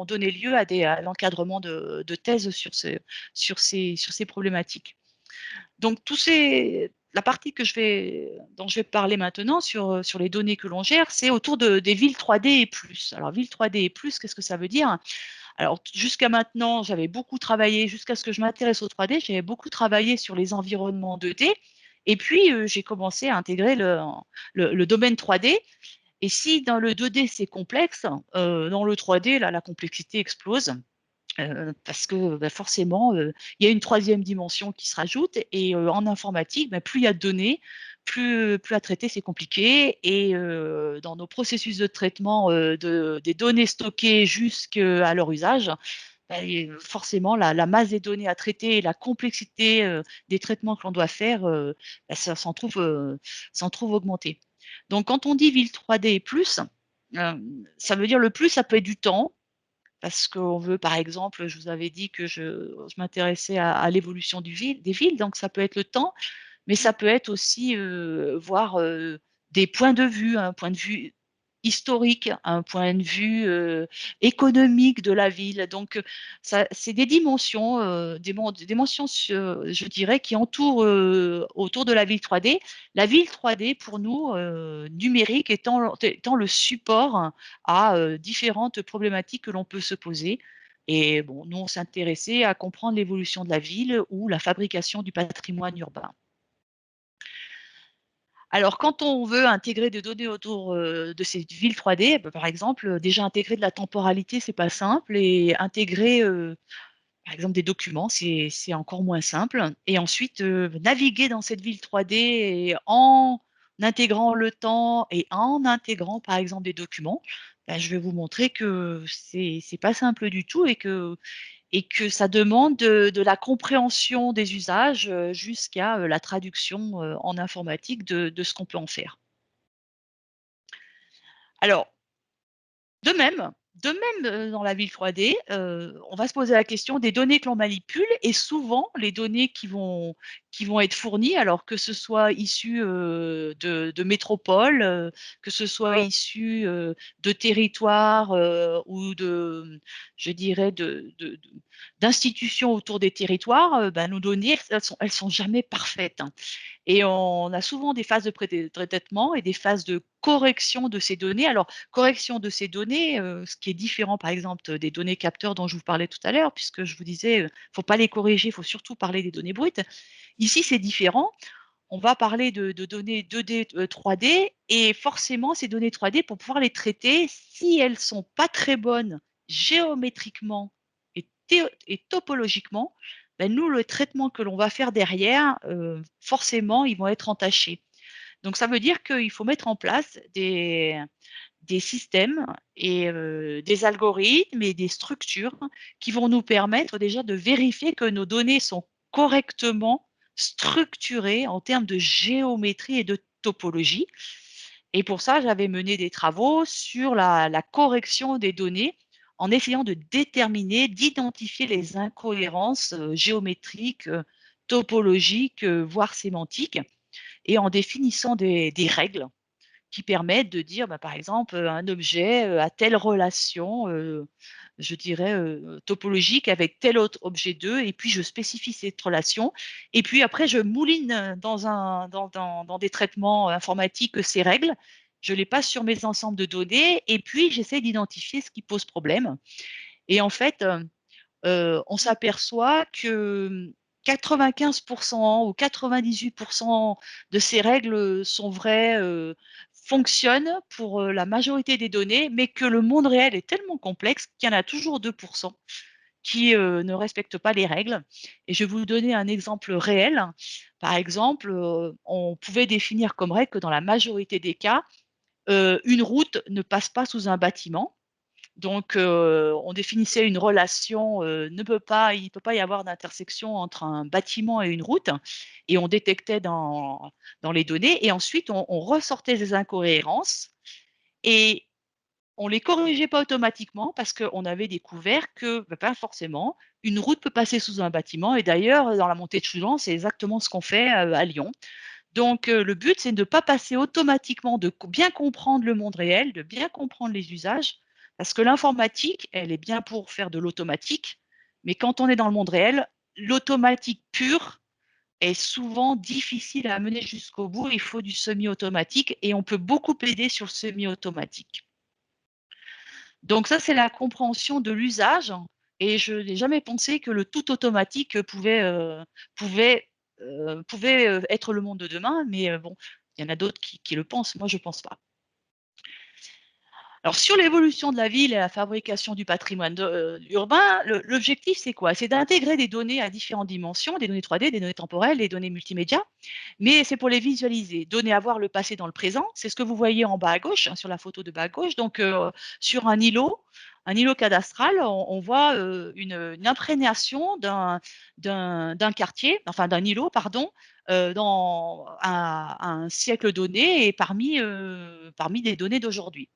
donné lieu à l'encadrement de thèses sur ces problématiques. Donc, la partie dont je vais parler maintenant sur les données que l'on gère, c'est autour des villes 3D et plus. Alors, ville 3D et plus, qu'est-ce que ça veut dire? Alors, jusqu'à maintenant, j'avais beaucoup travaillé, jusqu'à ce que je m'intéresse au 3D, j'avais beaucoup travaillé sur les environnements 2D. Et puis, j'ai commencé à intégrer le domaine 3D. Et si dans le 2D, c'est complexe, dans le 3D, là, la complexité explose. Parce que forcément, il y a une troisième dimension qui se rajoute et en informatique, plus il y a de données, plus à traiter, c'est compliqué et dans nos processus de traitement, des données stockées jusqu'à leur usage, forcément la masse des données à traiter et la complexité, des traitements que l'on doit faire, ça s'en trouve augmentée. Donc quand on dit ville 3D et plus, ça veut dire le plus, ça peut être du temps, parce qu'on veut, par exemple, je vous avais dit que je m'intéressais à l'évolution des villes, donc ça peut être le temps, mais ça peut être aussi voir des points de vue, un point de vue historique, un point de vue économique de la ville. Donc, c'est des dimensions, je dirais, qui entourent autour de la ville 3D. La ville 3D, pour nous, numérique, étant le support à différentes problématiques que l'on peut se poser. Et bon, nous, on s'intéressait à comprendre l'évolution de la ville ou la fabrication du patrimoine urbain. Alors, quand on veut intégrer des données autour de ces villes 3D, par exemple, déjà intégrer de la temporalité, c'est pas simple, et intégrer, par exemple, des documents, c'est encore moins simple. Et ensuite, naviguer dans cette ville 3D et en intégrant le temps et en intégrant par exemple des documents, ben, je vais vous montrer que c'est pas simple du tout et que ça demande de la compréhension des usages jusqu'à la traduction en informatique de ce qu'on peut en faire. Alors, de même, dans la ville 3D, on va se poser la question des données que l'on manipule et souvent les données qui vont être fournies, alors que ce soit issu de métropoles, que ce soit issu de territoires ou je dirais, d'institutions autour des territoires, ben, nos données, elles sont jamais parfaites, hein. Et on a souvent des phases de traitement et des phases de correction de ces données. Alors, correction de ces données, ce qui est différent, par exemple, des données capteurs dont je vous parlais tout à l'heure, puisque je vous disais, faut pas les corriger, il faut surtout parler des données brutes. Ici, c'est différent. On va parler de données 2D, 3D, et forcément, ces données 3D, pour pouvoir les traiter, si elles sont pas très bonnes géométriquement et topologiquement, ben nous, le traitement que l'on va faire derrière, forcément, ils vont être entachés. Donc, ça veut dire qu'il faut mettre en place des systèmes et des algorithmes et des structures qui vont nous permettre déjà de vérifier que nos données sont correctement structurées en termes de géométrie et de topologie. Et pour ça, j'avais mené des travaux sur la correction des données en essayant de déterminer, d'identifier les incohérences géométriques, topologiques, voire sémantiques, et en définissant des règles qui permettent de dire, bah, par exemple, un objet a telle relation, je dirais, topologique avec tel autre objet 2, et puis je spécifie cette relation. Et puis après, je mouline dans des traitements informatiques ces règles, je les passe sur mes ensembles de données, et puis j'essaie d'identifier ce qui pose problème. Et en fait, on s'aperçoit que 95 ou 98 de ces règles sont vraies, fonctionnent pour la majorité des données, mais que le monde réel est tellement complexe qu'il y en a toujours 2 qui ne respectent pas les règles. Et je vais vous donner un exemple réel. Par exemple, on pouvait définir comme règle que dans la majorité des cas, une route ne passe pas sous un bâtiment. Donc, on définissait une relation, il ne peut pas y avoir d'intersection entre un bâtiment et une route, et on détectait dans les données, et ensuite on ressortait des incohérences et on les corrigeait pas automatiquement parce qu'on avait découvert que, bah, pas forcément, une route peut passer sous un bâtiment, et d'ailleurs, dans la montée de Choulan, c'est exactement ce qu'on fait, à Lyon. Donc, le but, c'est de ne pas passer automatiquement, de bien comprendre le monde réel, de bien comprendre les usages, parce que l'informatique, elle est bien pour faire de l'automatique, mais quand on est dans le monde réel, l'automatique pure est souvent difficile à mener jusqu'au bout. Il faut du semi-automatique et on peut beaucoup aider sur le semi-automatique. Donc ça, c'est la compréhension de l'usage, et je n'ai jamais pensé que le tout automatique pouvait être le monde de demain, mais bon, il y en a d'autres qui le pensent. Moi, je ne pense pas. Alors, sur l'évolution de la ville et la fabrication du patrimoine urbain, l'objectif, c'est quoi? C'est d'intégrer des données à différentes dimensions, des données 3D, des données temporelles, des données multimédia, mais c'est pour les visualiser, donner à voir le passé dans le présent. C'est ce que vous voyez en bas à gauche, hein, sur la photo de bas à gauche. Donc, sur un îlot cadastral, on voit une imprégnation d'un quartier, enfin d'un îlot, pardon, dans un siècle donné et parmi des données d'aujourd'hui.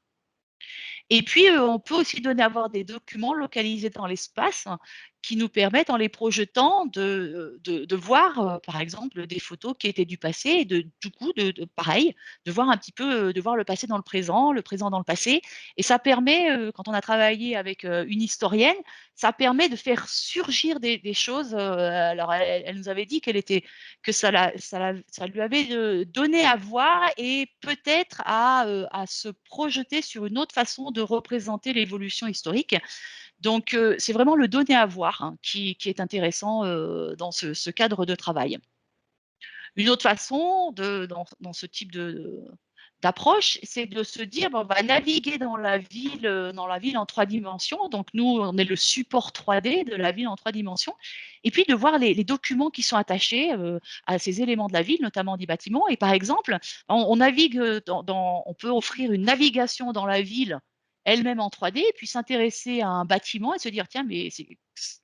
Et puis, on peut aussi donner à voir des documents localisés dans l'espace, hein, qui nous permettent, en les projetant, de voir, par exemple, des photos qui étaient du passé, et du coup, pareil, de voir un petit peu, de voir le passé dans le présent dans le passé. Et ça permet, quand on a travaillé avec une historienne, ça permet de faire surgir des choses. Alors, elle nous avait dit que ça lui avait donné à voir et peut-être à se projeter sur une autre façon de représenter l'évolution historique. Donc, c'est vraiment le donner à voir, hein, qui est intéressant dans ce cadre de travail. Une autre façon dans ce type d'approche, c'est de se dire, bon, on va naviguer dans la ville en 3 dimensions. Donc, nous, on est le support 3D de la ville en 3 dimensions. Et puis, de voir les documents qui sont attachés à ces éléments de la ville, notamment des bâtiments. Et par exemple, on navigue on peut offrir une navigation dans la ville elle-même en 3D, et puis s'intéresser à un bâtiment et se dire, tiens, mais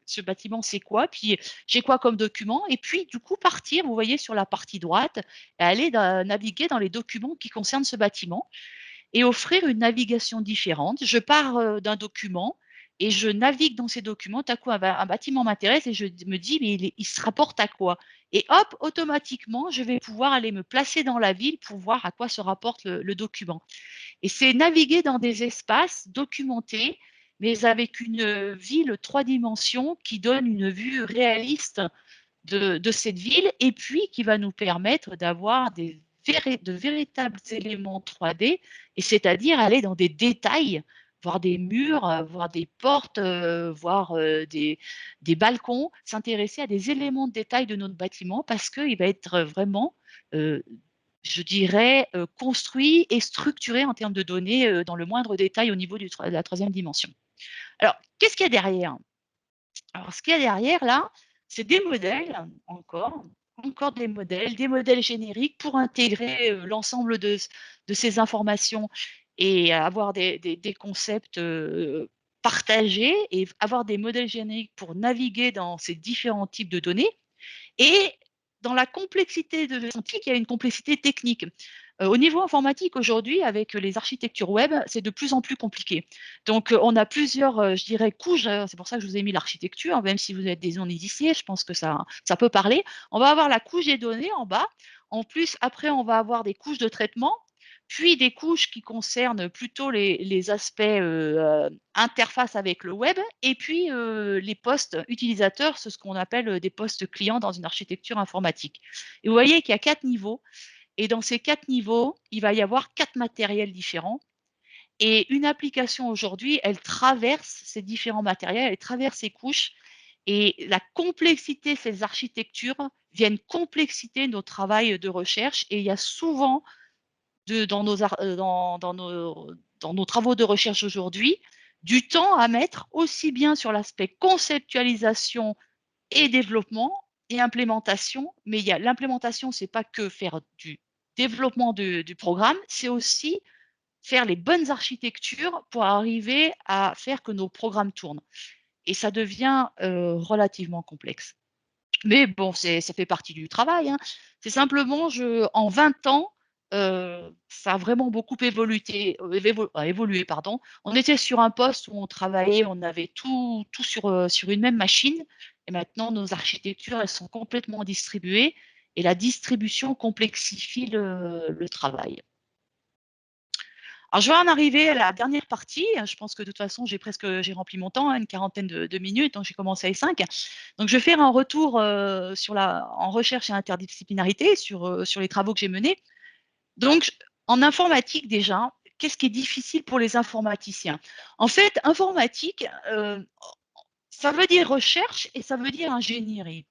ce bâtiment, c'est quoi? Puis, j'ai quoi comme document? Et puis, du coup, partir, vous voyez, sur la partie droite, et aller naviguer dans les documents qui concernent ce bâtiment et offrir une navigation différente. Je pars d'un document et je navigue dans ces documents. Tout à coup, un bâtiment m'intéresse et je me dis, mais il se rapporte à quoi? Et hop, automatiquement, je vais pouvoir aller me placer dans la ville pour voir à quoi se rapporte le document. Et c'est naviguer dans des espaces documentés, mais avec une ville 3 dimensions qui donne une vue réaliste de cette ville, et puis qui va nous permettre d'avoir de véritables éléments 3D, et c'est-à-dire aller dans des détails, voir des murs, voir des portes, voir des balcons, s'intéresser à des éléments de détail de notre bâtiment, parce qu'il va être vraiment, je dirais, construit et structuré en termes de données dans le moindre détail au niveau de la 3e dimension. Alors, qu'est-ce qu'il y a derrière? Alors, ce qu'il y a derrière, là, c'est des modèles, encore des modèles génériques pour intégrer l'ensemble de ces informations et avoir des concepts partagés, et avoir des modèles génériques pour naviguer dans ces différents types de données. Et dans la complexité de l'informatique, il y a une complexité technique. Au niveau informatique, aujourd'hui, avec les architectures web, c'est de plus en plus compliqué. Donc, on a plusieurs, je dirais, couches. C'est pour ça que je vous ai mis l'architecture, même si vous êtes des non-initiés, je pense que ça peut parler. On va avoir la couche des données en bas. En plus, après, on va avoir des couches de traitement, puis des couches qui concernent plutôt les aspects interface avec le web, et puis les postes utilisateurs, c'est ce qu'on appelle des postes clients dans une architecture informatique. Et vous voyez qu'il y a 4 niveaux, et dans ces 4 niveaux, il va y avoir 4 matériels différents. Et une application aujourd'hui, elle traverse ces différents matériels, elle traverse ces couches, et la complexité de ces architectures viennent complexiter nos travails de recherche. Et il y a souvent dans nos travaux de recherche aujourd'hui, du temps à mettre aussi bien sur l'aspect conceptualisation et développement et implémentation. Mais l'implémentation, ce n'est pas que faire du développement du programme, c'est aussi faire les bonnes architectures pour arriver à faire que nos programmes tournent. Et ça devient relativement complexe. Mais bon, ça fait partie du travail, hein. C'est simplement, en 20 ans, ça a vraiment beaucoup évolué, pardon. On était sur un poste où on travaillait, on avait tout sur une même machine, et maintenant nos architectures, elles sont complètement distribuées, et la distribution complexifie le travail. Alors, je vais en arriver à la dernière partie. Je pense que de toute façon, j'ai rempli mon temps, hein, une quarantaine de minutes, donc j'ai commencé à 5. Donc, je vais faire un retour en recherche et interdisciplinarité sur les travaux que j'ai menés. Donc, en informatique déjà, qu'est-ce qui est difficile pour les informaticiens? En fait, informatique, ça veut dire recherche et ça veut dire ingénierie.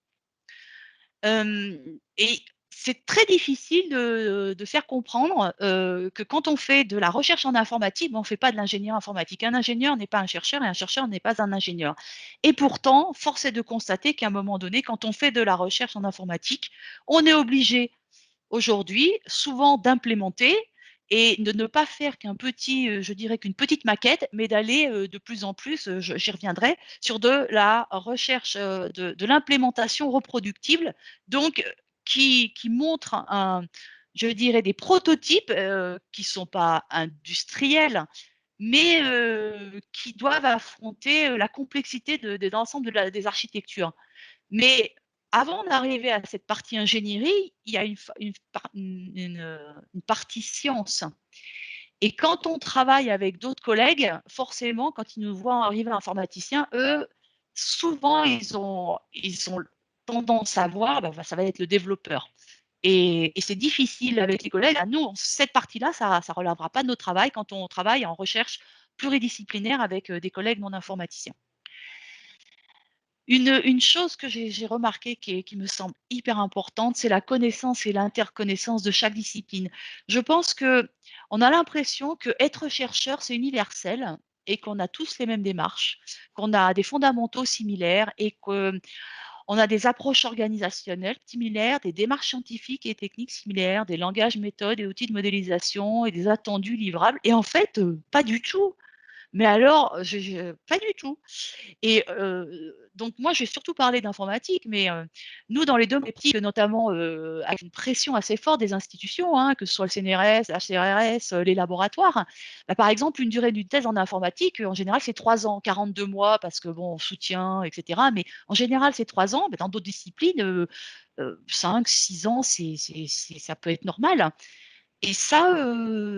Et c'est très difficile de faire comprendre que quand on fait de la recherche en informatique, on ne fait pas de l'ingénieur informatique. Un ingénieur n'est pas un chercheur et un chercheur n'est pas un ingénieur. Et pourtant, force est de constater qu'à un moment donné, quand on fait de la recherche en informatique, on est obligé aujourd'hui souvent d'implémenter et de ne pas faire je dirais qu'une petite maquette, mais d'aller de plus en plus, j'y reviendrai, sur de la recherche, de l'implémentation reproductible, donc qui montre je dirais des prototypes qui ne sont pas industriels, mais qui doivent affronter la complexité de l'ensemble des architectures. Mais avant d'arriver à cette partie ingénierie, il y a une partie science. Et quand on travaille avec d'autres collègues, forcément, quand ils nous voient arriver informaticiens, eux, souvent, ils ont tendance à voir, ça va être le développeur. Et c'est difficile avec les collègues. Nous, cette partie-là, ça ne relèvera pas de notre travail quand on travaille en recherche pluridisciplinaire avec des collègues non informaticiens. Une chose que j'ai remarqué qui me semble hyper importante, c'est la connaissance et l'interconnaissance de chaque discipline. Je pense qu'on a l'impression qu'être chercheur, c'est universel et qu'on a tous les mêmes démarches, qu'on a des fondamentaux similaires et qu'on a des approches organisationnelles similaires, des démarches scientifiques et techniques similaires, des langages, méthodes et outils de modélisation et des attendus livrables. Et en fait, pas du tout. Mais alors, pas du tout. Et donc moi, je vais surtout parler d'informatique, mais nous, dans les domaines petits, notamment avec une pression assez forte des institutions, hein, que ce soit le CNRS, la HCRS, les laboratoires, bah, par exemple, une durée d'une thèse en informatique, en général, c'est 3 ans, 42 mois, parce que bon, on soutient, etc. Mais en général, c'est 3 ans. Mais dans d'autres disciplines, 5, 6 ans, ça peut être normal. Et ça,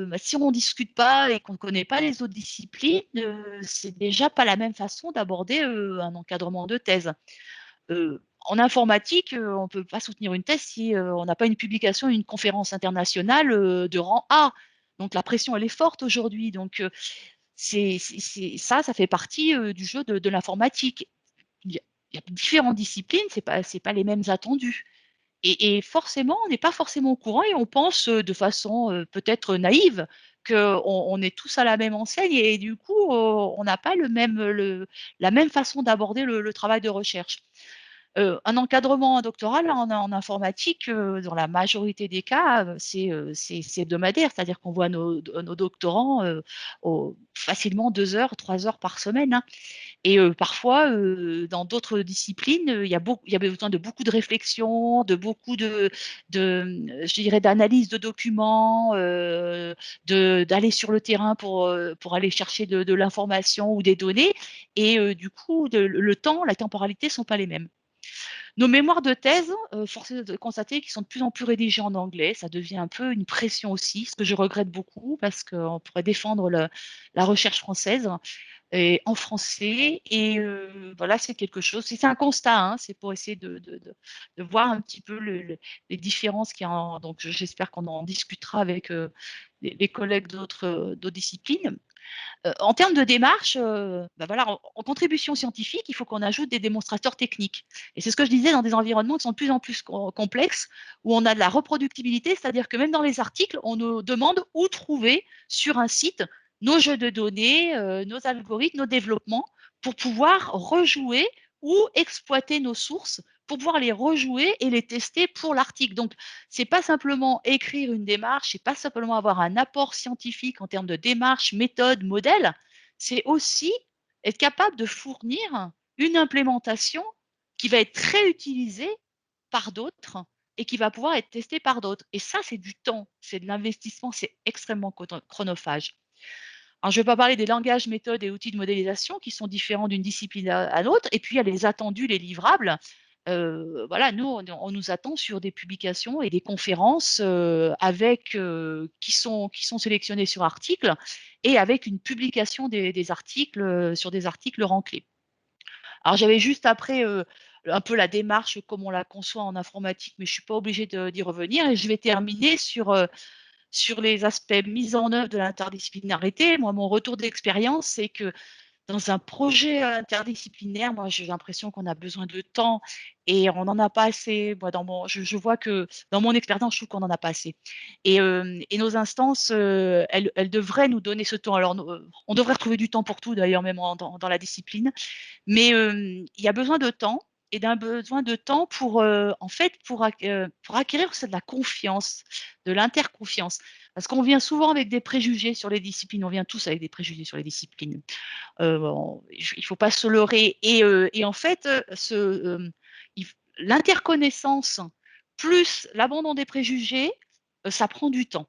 bah, si on ne discute pas et qu'on ne connaît pas les autres disciplines, c'est déjà pas la même façon d'aborder un encadrement de thèse. En informatique, on ne peut pas soutenir une thèse si on n'a pas une publication, une conférence internationale de rang A. Donc la pression, elle est forte aujourd'hui. Donc ça fait partie du jeu de l'informatique. Il y a différentes disciplines, c'est pas les mêmes attendus. Et forcément, on n'est pas forcément au courant et on pense de façon peut-être naïve qu'on est tous à la même enseigne et du coup, on n'a pas la même façon d'aborder le travail de recherche. Un encadrement doctoral en informatique, dans la majorité des cas, c'est hebdomadaire, c'est-à-dire qu'on voit nos doctorants facilement 2 heures, 3 heures par semaine, hein. Et parfois, dans d'autres disciplines, il y a besoin de beaucoup de réflexion, de beaucoup je dirais, d'analyse de documents, d'aller sur le terrain pour aller chercher de l'information ou des données. Et du coup, le temps, la temporalité ne sont pas les mêmes. Nos mémoires de thèse, force est de constater qu'ils sont de plus en plus rédigés en anglais. Ça devient un peu une pression aussi, ce que je regrette beaucoup parce qu'on pourrait défendre la recherche française et en français. Et voilà, c'est quelque chose. C'est un constat, hein, c'est pour essayer de voir un petit peu les différences qu'il y a. Donc, j'espère qu'on en discutera avec les collègues d'autres disciplines. En termes de démarche, bah voilà, en contribution scientifique, il faut qu'on ajoute des démonstrateurs techniques. Et c'est ce que je disais dans des environnements qui sont de plus en plus complexes, où on a de la reproductibilité, c'est-à-dire que même dans les articles, on nous demande où trouver sur un site nos jeux de données, nos algorithmes, nos développements, pour pouvoir rejouer ou exploiter nos sources pour pouvoir les rejouer et les tester pour l'article. Donc, c'est pas simplement écrire une démarche, c'est pas simplement avoir un apport scientifique en termes de démarche, méthode, modèle, c'est aussi être capable de fournir une implémentation qui va être réutilisée par d'autres et qui va pouvoir être testée par d'autres. Et ça, c'est du temps, c'est de l'investissement, c'est extrêmement chronophage. Alors, je ne vais pas parler des langages, méthodes et outils de modélisation qui sont différents d'une discipline à l'autre. Et puis, il y a les attendus, les livrables. Voilà, nous, on nous attend sur des publications et des conférences qui sont sélectionnées sur articles et avec une publication des articles sur des articles rang-clés. Alors, j'avais juste après un peu la démarche comme on la conçoit en informatique, mais je ne suis pas obligée d'y revenir. Et je vais terminer sur les aspects mis en œuvre de l'interdisciplinarité. Moi, mon retour d'expérience, c'est que dans un projet interdisciplinaire, moi, j'ai l'impression qu'on a besoin de temps et on n'en a pas assez. Moi, je vois que dans mon expérience, je trouve qu'on n'en a pas assez. Et nos instances, elles devraient nous donner ce temps. Alors, on devrait retrouver du temps pour tout, d'ailleurs, même dans la discipline. Mais il y a besoin de temps et d'un besoin de temps en fait, pour acquérir de la confiance, de l'interconfiance. Parce qu'on vient souvent avec des préjugés sur les disciplines. On vient tous avec des préjugés sur les disciplines. Il ne faut pas se leurrer. Et en fait, l'interconnaissance plus l'abandon des préjugés, ça prend du temps.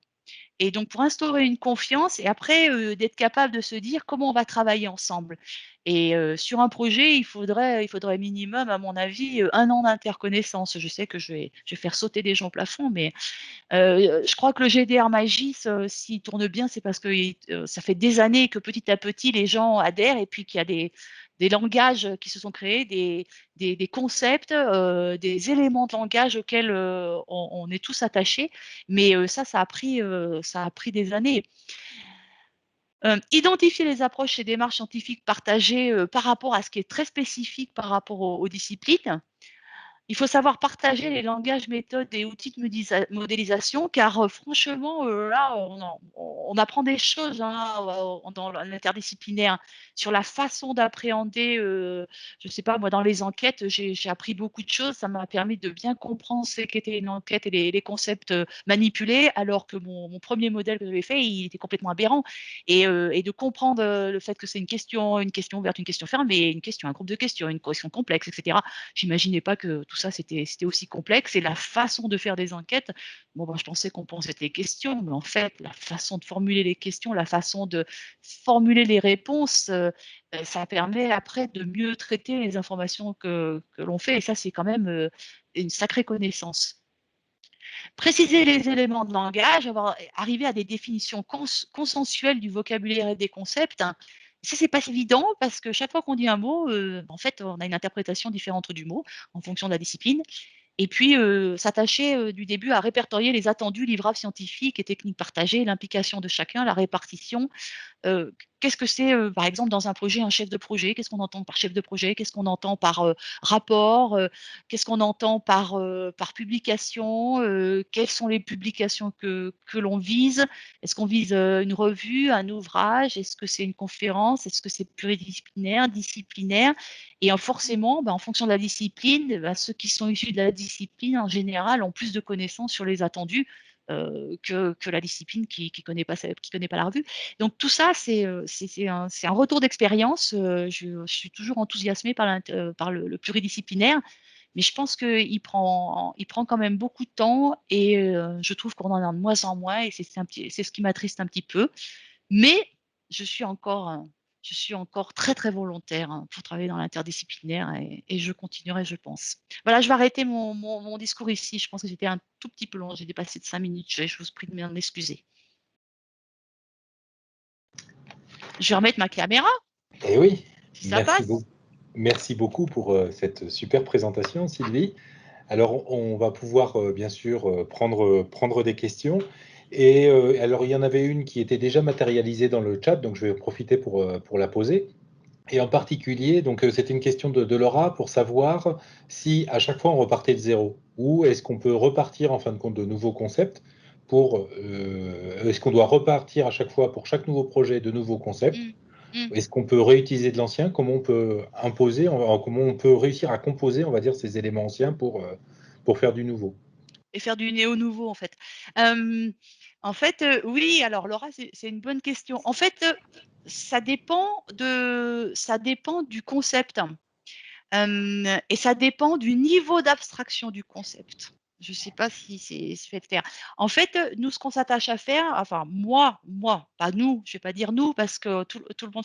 Et donc, pour instaurer une confiance et après, d'être capable de se dire comment on va travailler ensemble. Et sur un projet, il faudrait minimum, à mon avis, 1 an d'interconnaissance. Je sais que je vais faire sauter des gens au plafond, mais je crois que le GDR Magis, s'il tourne bien, c'est parce que ça fait des années que petit à petit, les gens adhèrent et puis qu'il y a des langages qui se sont créés, des concepts, des éléments de langage auxquels on est tous attachés. Mais ça a pris des années. Identifier les approches et démarches scientifiques partagées par rapport à ce qui est très spécifique par rapport aux disciplines. Il faut savoir partager les langages, méthodes et outils de modélisation, car franchement, là, on apprend des choses dans l'interdisciplinaire sur la façon d'appréhender, je ne sais pas, moi, dans les enquêtes, j'ai appris beaucoup de choses. Ça m'a permis de bien comprendre ce qu'était une enquête et les concepts manipulés, alors que mon premier modèle que j'avais fait, il était complètement aberrant. Et de comprendre le fait que c'est une question ouverte, une question fermée, une question, un groupe de questions, une question complexe, etc. J'imaginais pas que tout ça, c'était aussi complexe. Et la façon de faire des enquêtes, bon, je pensais qu'on pensait les questions, mais en fait, la façon de formuler les questions, la façon de formuler les réponses, ça permet après de mieux traiter les informations que l'on fait. Et ça, c'est quand même une sacrée connaissance. Préciser les éléments de langage, arriver à des définitions consensuelles du vocabulaire et des concepts. Ça, c'est pas évident parce que chaque fois qu'on dit un mot, en fait, on a une interprétation différente du mot en fonction de la discipline. Et puis, s'attacher du début à répertorier les attendus livrables scientifiques et techniques partagées, l'implication de chacun, la répartition. Qu'est-ce que c'est, par exemple, dans un projet, un chef de projet? Qu'est-ce qu'on entend par chef de projet? Qu'est-ce qu'on entend par rapport? Qu'est-ce qu'on entend par publication? Quelles sont les publications que l'on vise? Est-ce qu'on vise une revue, un ouvrage? Est-ce que c'est une conférence? Est-ce que c'est pluridisciplinaire, disciplinaire? Et forcément, en fonction de la discipline, ceux qui sont issus de la discipline, en général, ont plus de connaissances sur les attendus que la discipline qui connaît pas la revue. Donc tout ça, c'est un retour d'expérience. Je suis toujours enthousiasmée par le pluridisciplinaire, mais je pense qu'il prend quand même beaucoup de temps et je trouve qu'on en a de moins en moins et c'est ce qui m'attriste un petit peu. Mais je suis encore très, très volontaire pour travailler dans l'interdisciplinaire et je continuerai, je pense. Voilà, je vais arrêter mon discours ici. Je pense que j'étais un tout petit peu long. J'ai dépassé de 5 minutes. Je vous prie de m'en excuser. Je vais remettre ma caméra, Eh oui, si ça passe. Merci beaucoup pour cette super présentation, Sylvie. Alors, on va pouvoir bien sûr prendre des questions. Et alors, il y en avait une qui était déjà matérialisée dans le chat, donc je vais profiter pour la poser. Et en particulier, donc c'était une question de Laura pour savoir si à chaque fois on repartait de zéro, ou est-ce qu'on peut repartir en fin de compte de nouveaux concepts est-ce qu'on doit repartir à chaque fois pour chaque nouveau projet de nouveaux concepts? Est-ce qu'on peut réutiliser de l'ancien? Comment on peut comment on peut réussir à composer, on va dire, ces éléments anciens pour faire du nouveau? Et faire du néo-nouveau, en fait. Oui, alors Laura, c'est une bonne question. En fait, ça dépend du concept et ça dépend du niveau d'abstraction du concept. Je ne sais pas si c'est fait clair. En fait, nous, ce qu'on s'attache à faire, enfin moi, pas nous, je ne vais pas dire nous, parce que tout le monde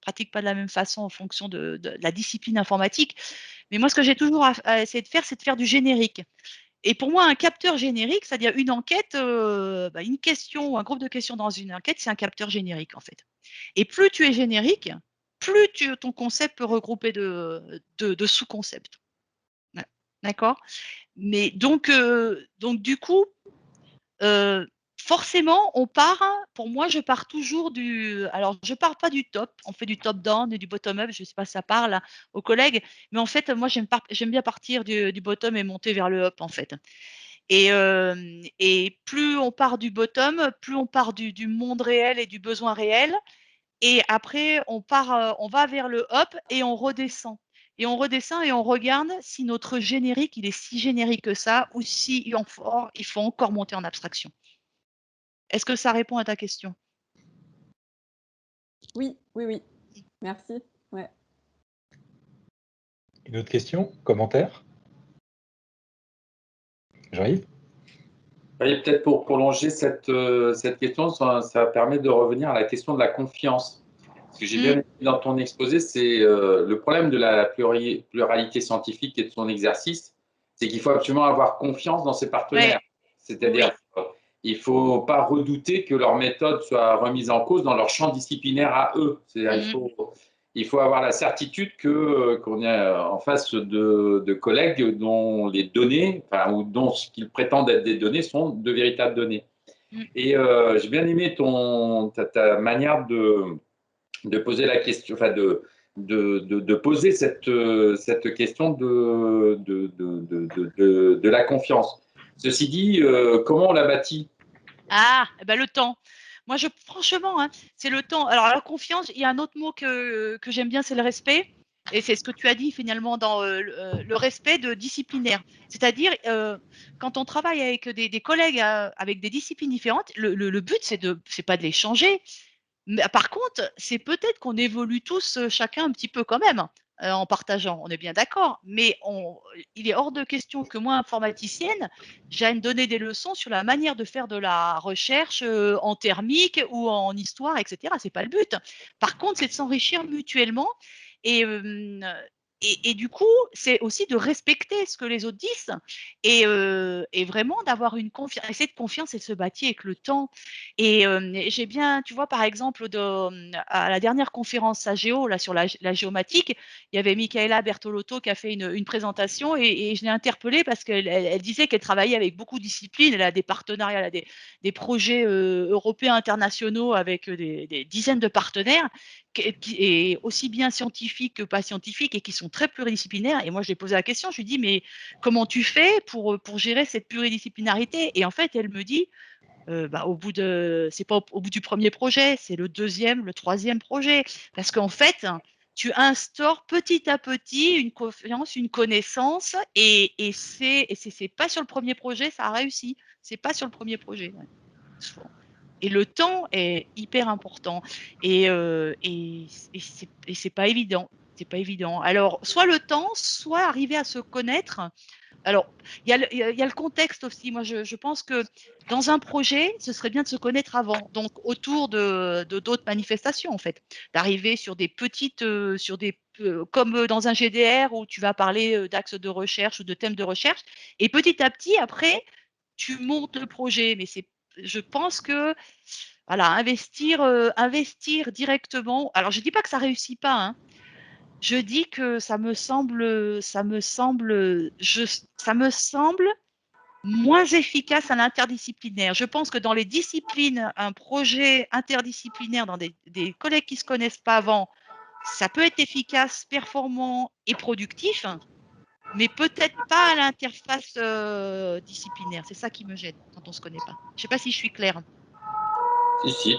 pratique pas de la même façon en fonction de la discipline informatique. Mais moi, ce que j'ai toujours à essayer de faire, c'est de faire du générique. Et pour moi, un capteur générique, c'est-à-dire une enquête, une question ou un groupe de questions dans une enquête, c'est un capteur générique, en fait. Et plus tu es générique, plus ton concept peut regrouper de sous-concepts. D'accord? Mais donc du coup, forcément, pour moi, je pars toujours alors je pars pas du top, on fait du top-down et du bottom-up, je sais pas si ça parle aux collègues, mais en fait, moi, j'aime bien partir du bottom et monter vers le up, en fait. Et plus on part du bottom, plus on part du monde réel et du besoin réel. Et après, on va vers le up et on redescend. Et on redescend et on regarde si notre générique, il est si générique que ça ou si il faut encore monter en abstraction. Est-ce que ça répond à ta question? Oui. Merci. Ouais. Une autre question? Commentaire? Jean-Yves? Oui, peut-être pour prolonger cette question, ça permet de revenir à la question de la confiance. Ce que j'ai bien aimé dans ton exposé, c'est le problème de la pluralité scientifique et de son exercice, c'est qu'il faut absolument avoir confiance dans ses partenaires. Ouais. C'est-à-dire, il ne faut pas redouter que leur méthode soit remise en cause dans leur champ disciplinaire à eux. C'est-à-dire, il faut avoir la certitude qu'on est en face de collègues dont les données, ou dont ce qu'ils prétendent être des données sont de véritables données. Et j'ai bien aimé ta manière de poser la question, enfin de poser cette question de la confiance. Ceci dit, comment on la bâtit? Ah, eh ben, le temps. Moi, franchement, hein, c'est le temps. Alors, la confiance, il y a un autre mot que j'aime bien, c'est le respect. Et c'est ce que tu as dit finalement dans le respect de disciplinaire. C'est-à-dire, quand on travaille avec des collègues avec des disciplines différentes, le but, c'est pas de les changer. Mais par contre, c'est peut-être qu'on évolue tous chacun un petit peu quand même en partageant. On est bien d'accord. Mais il est hors de question que moi, informaticienne, j'aille donner des leçons sur la manière de faire de la recherche en thermique ou en histoire, etc. C'est pas le but. Par contre, c'est de s'enrichir mutuellement et, et du coup, c'est aussi de respecter ce que les autres disent et vraiment d'avoir une confiance. Et cette confiance, elle se bâtit avec le temps. Et j'ai bien, tu vois, par exemple, à la dernière conférence AGO, là, sur la géomatique, il y avait Michaela Bertolotto qui a fait une présentation et je l'ai interpellée parce qu'elle disait qu'elle travaillait avec beaucoup de disciplines. Elle a des partenariats, elle a des projets européens internationaux avec des dizaines de partenaires et aussi bien scientifiques que pas scientifiques et qui sont très pluridisciplinaires. Et moi, je lui ai posé la question, je lui ai dit, mais comment tu fais pour gérer cette pluridisciplinarité? Et en fait, elle me dit, c'est pas au bout du premier projet, c'est le deuxième, le troisième projet. Parce qu'en fait, tu instaures petit à petit une confiance, une connaissance, et c'est pas sur le premier projet, ça a réussi. C'est pas sur le premier projet. Ouais. Souvent. Et le temps est hyper important. Et c'est pas évident. C'est pas évident. Alors, soit le temps, soit arriver à se connaître. Alors, il y a le contexte aussi. Moi, je pense que dans un projet, ce serait bien de se connaître avant. Donc, autour de d'autres manifestations, en fait. D'arriver sur des petites, comme dans un GDR où tu vas parler d'axes de recherche ou de thèmes de recherche. Et petit à petit, après, tu montes le projet. Mais je pense que, voilà, investir directement. Alors, je dis pas que ça réussit pas, hein. Je dis que ça me semble moins efficace à l'interdisciplinaire. Je pense que dans les disciplines, un projet interdisciplinaire dans des collègues qui ne se connaissent pas avant, ça peut être efficace, performant et productif, mais peut-être pas à l'interface disciplinaire. C'est ça qui me gêne quand on ne se connaît pas. Je ne sais pas si je suis claire. Si,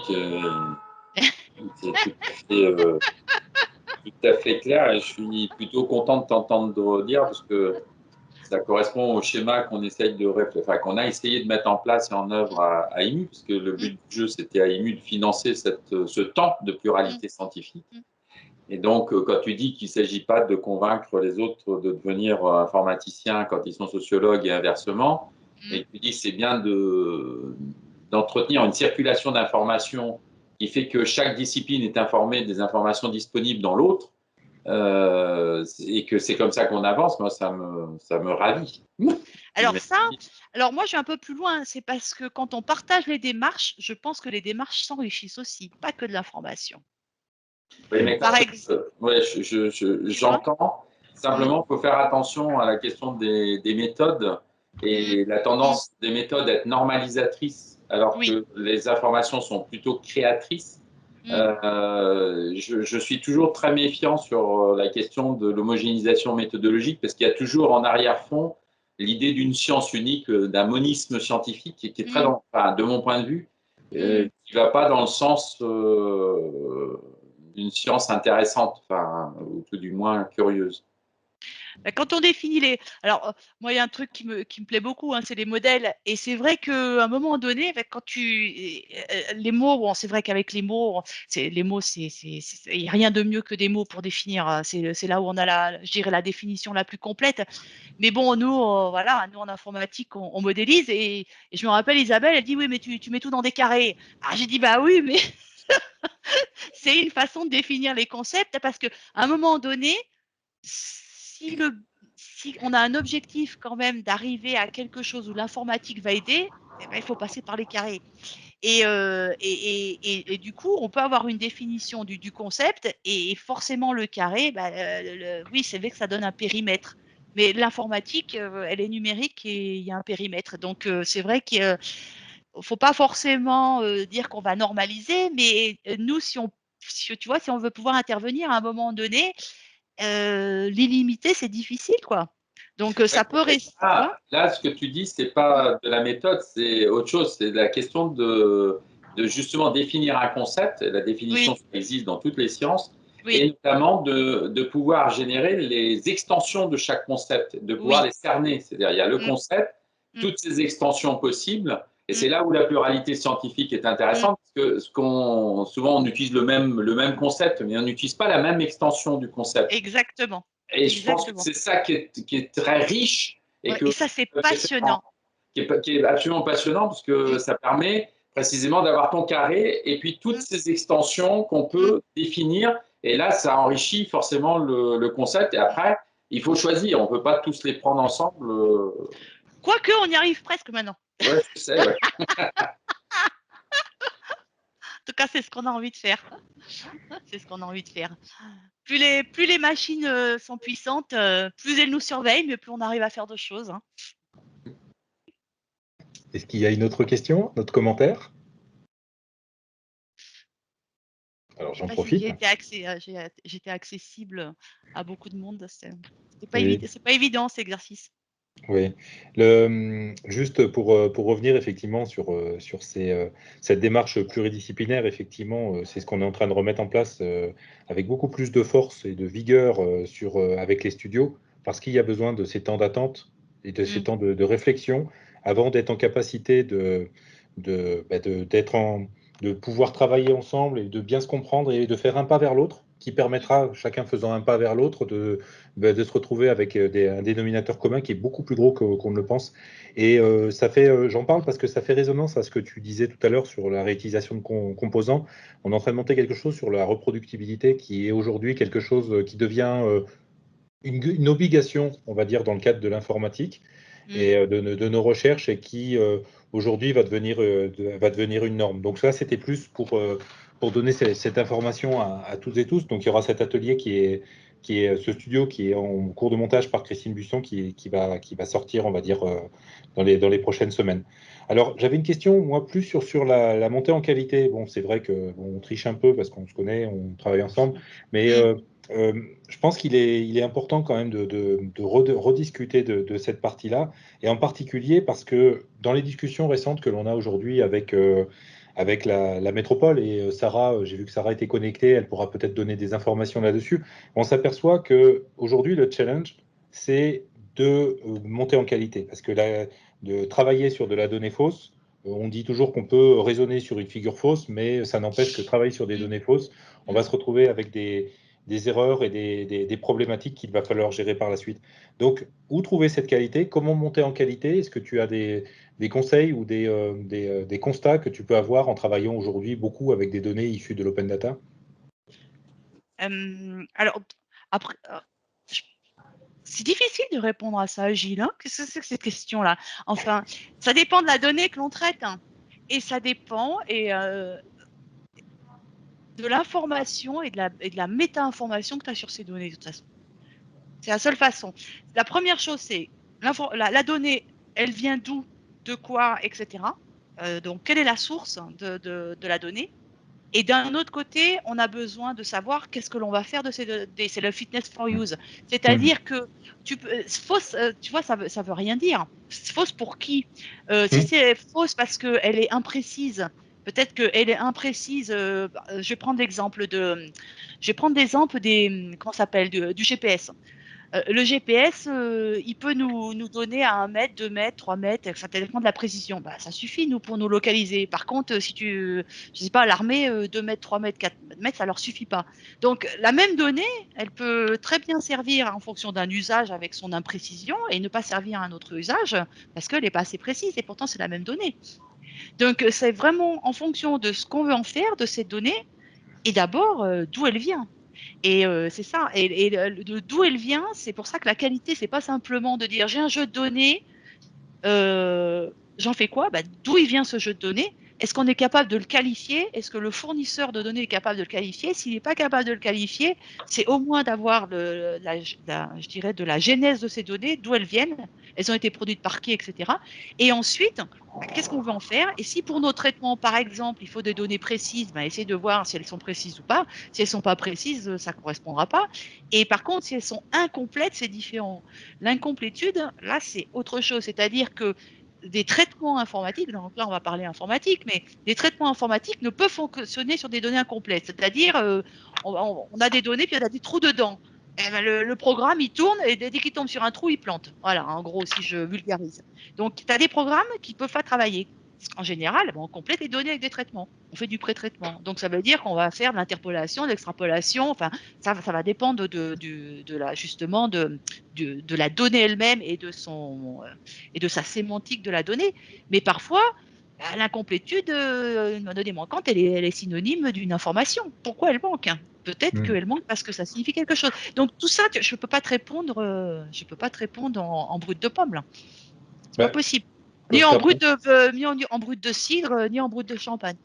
c'est tout à fait clair et je suis plutôt content de t'entendre dire parce que ça correspond au schéma qu'on essaye qu'on a essayé de mettre en place et en œuvre à IMU, puisque le but du jeu, c'était à IMU de financer ce temps de pluralité scientifique. Et donc, quand tu dis qu'il ne s'agit pas de convaincre les autres de devenir informaticiens quand ils sont sociologues et inversement, et tu dis que c'est bien d'entretenir une circulation d'informations qui fait que chaque discipline est informée des informations disponibles dans l'autre, et que c'est comme ça qu'on avance, moi, ça me ravit. Alors moi, je vais un peu plus loin. C'est parce que quand on partage les démarches, je pense que les démarches s'enrichissent aussi, pas que de l'information. Oui, mais Par exemple, j'entends. Simplement, il faut faire attention à la question des méthodes et la tendance des méthodes à être normalisatrices alors que les informations sont plutôt créatrices. Je suis toujours très méfiant sur la question de l'homogénéisation méthodologique parce qu'il y a toujours en arrière-fond l'idée d'une science unique, d'un monisme scientifique qui est très, de mon point de vue, qui ne va pas dans le sens d'une science intéressante, ou tout du moins curieuse. Quand on définit les… Alors, moi, il y a un truc qui me plaît beaucoup, hein, c'est les modèles. Et c'est vrai qu'à un moment donné, quand les mots, bon, c'est vrai qu'avec les mots, il n'y a rien de mieux que des mots pour définir. Hein. C'est là où on a, je dirais, la définition la plus complète. Mais bon, nous, voilà, nous en informatique, on modélise. Et je me rappelle, Isabelle, elle dit, oui, mais tu mets tout dans des carrés. Ah, j'ai dit, bah oui, mais c'est une façon de définir les concepts parce qu'à un moment donné, si on a un objectif quand même d'arriver à quelque chose où l'informatique va aider, eh ben, il faut passer par les carrés. Et du coup, on peut avoir une définition du concept et forcément le carré, oui, c'est vrai que ça donne un périmètre. Mais l'informatique, elle est numérique et il y a un périmètre. Donc, c'est vrai que faut pas forcément dire qu'on va normaliser, mais nous, si tu vois, si on veut pouvoir intervenir à un moment donné, l'illimité, c'est difficile, quoi. Donc, ça peut rester. Là, ce que tu dis, c'est pas de la méthode, c'est autre chose. C'est la question de justement définir un concept. La définition, Oui. ça existe dans toutes les sciences. Oui. Et notamment de pouvoir générer les extensions de chaque concept, de pouvoir Oui. les cerner. C'est-à-dire, il y a le concept, toutes ces extensions possibles. Et c'est là où la pluralité scientifique est intéressante, parce que souvent on utilise le même concept, mais on n'utilise pas la même extension du concept. Exactement. Et je pense que c'est ça qui est très riche et Et ça, c'est passionnant. qui est absolument passionnant, parce que ça permet précisément d'avoir ton carré et puis toutes ces extensions qu'on peut définir. Et là, ça enrichit forcément le concept. Et après, il faut choisir. On ne peut pas tous les prendre ensemble. Quoique, on y arrive presque maintenant. Ouais, je sais, ouais. En tout cas, c'est ce qu'on a envie de faire. C'est ce qu'on a envie de faire. Plus les machines sont puissantes, plus elles nous surveillent, mais plus on arrive à faire de choses. Hein. Est-ce qu'il y a une autre question, notre commentaire? Alors, j'en profite. J'étais accessible à beaucoup de monde. C'est pas évident, cet exercice. Oui. Juste pour revenir effectivement sur cette démarche pluridisciplinaire, effectivement, c'est ce qu'on est en train de remettre en place avec beaucoup plus de force et de vigueur avec les studios, parce qu'il y a besoin de ces temps d'attente et de ces temps de réflexion avant d'être en capacité de pouvoir travailler ensemble et de bien se comprendre et de faire un pas vers l'autre, qui permettra, chacun faisant un pas vers l'autre, de se retrouver avec un dénominateur commun qui est beaucoup plus gros qu'on ne le pense. Et j'en parle parce que ça fait résonance à ce que tu disais tout à l'heure sur la réutilisation de composants. On est en train de monter quelque chose sur la reproductibilité qui est aujourd'hui quelque chose qui devient une obligation, on va dire, dans le cadre de l'informatique et de nos recherches, et qui aujourd'hui va devenir une norme. Donc ça, c'était plus pour donner cette information à toutes et tous. Donc il y aura cet atelier qui est ce studio qui est en cours de montage par Christine Busson qui va sortir, on va dire, dans les prochaines semaines. Alors, j'avais une question, moi, plus sur la montée en qualité. Bon, c'est vrai que on triche un peu parce qu'on se connaît, on travaille ensemble, mais je pense qu'il est important quand même de rediscuter de cette partie-là, et en particulier parce que dans les discussions récentes que l'on a aujourd'hui avec la métropole, et Sarah, j'ai vu que Sarah était connectée, elle pourra peut-être donner des informations là-dessus, on s'aperçoit qu'aujourd'hui, le challenge, c'est de monter en qualité, parce que de travailler sur de la donnée fausse, on dit toujours qu'on peut raisonner sur une figure fausse, mais ça n'empêche que travailler sur des données fausses, on va se retrouver avec des erreurs et des problématiques qu'il va falloir gérer par la suite. Donc, où trouver cette qualité? Comment monter en qualité? Est-ce que tu as des conseils ou des constats que tu peux avoir en travaillant aujourd'hui beaucoup avec des données issues de l'open data? Alors, après, c'est difficile de répondre à ça, Gilles. Hein. Qu'est-ce que c'est que cette question-là? Enfin, ça dépend de la donnée que l'on traite. Hein. Et ça dépend de l'information et de la méta-information que tu as sur ces données, de toute façon. C'est la seule façon. La première chose, c'est la donnée, elle vient d'où, de quoi, etc. Donc, quelle est la source de la donnée? Et d'un autre côté, on a besoin de savoir qu'est-ce que l'on va faire de ces données. C'est le fitness for use. C'est-à-dire que fausse, tu vois, ça veut rien dire. Fausse pour qui? Si c'est fausse parce qu'elle est imprécise, peut-être qu'elle est imprécise. Je vais prendre l'exemple comment ça s'appelle, du GPS. Le GPS, il peut nous donner à 1 mètre, 2 mètres, 3 mètres, ça dépend de la précision. Bah, ça suffit, nous, pour nous localiser. Par contre, si je sais pas, l'armée, 2 mètres, 3 mètres, 4 mètres, ça leur suffit pas. Donc, la même donnée, elle peut très bien servir en fonction d'un usage avec son imprécision et ne pas servir à un autre usage parce qu'elle n'est pas assez précise et pourtant, c'est la même donnée. Donc, c'est vraiment en fonction de ce qu'on veut en faire de cette donnée et d'abord, d'où elle vient. Et c'est ça. Et d'où elle vient, c'est pour ça que la qualité, c'est pas simplement de dire j'ai un jeu de données, j'en fais quoi? Bah, d'où il vient ce jeu de données? est-ce qu'on est capable de le qualifier? Est-ce que le fournisseur de données est capable de le qualifier? S'il n'est pas capable de le qualifier, c'est au moins d'avoir, je dirais, de la genèse de ces données, d'où elles viennent, elles ont été produites par qui, etc. Et ensuite, qu'est-ce qu'on veut en faire? Et si pour nos traitements, par exemple, il faut des données précises, essayer de voir si elles sont précises ou pas. Si elles ne sont pas précises, ça ne correspondra pas. Et par contre, si elles sont incomplètes, c'est différent. L'incomplétude, là, c'est autre chose. C'est-à-dire que des traitements informatiques, donc là on va parler informatique, mais des traitements informatiques ne peuvent fonctionner sur des données incomplètes. C'est-à-dire, on a des données, puis il y a des trous dedans. Et ben, le programme, il tourne, et dès qu'il tombe sur un trou, il plante. Voilà, en gros, si je vulgarise. Donc, tu as des programmes qui ne peuvent pas travailler. En général, on complète les données avec des traitements. On fait du pré-traitement. Donc, ça veut dire qu'on va faire de l'interpolation, de l'extrapolation. Enfin, ça va dépendre justement de la donnée elle-même et de sa sémantique de la donnée. Mais parfois, l'incomplétude, une donnée manquante, elle est synonyme d'une information. Pourquoi elle manque? Peut-être qu'elle manque parce que ça signifie quelque chose. Donc tout ça, je ne peux pas te répondre, en brut de pomme là. C'est pas possible. Ni en brut de cidre, ni en brut de champagne.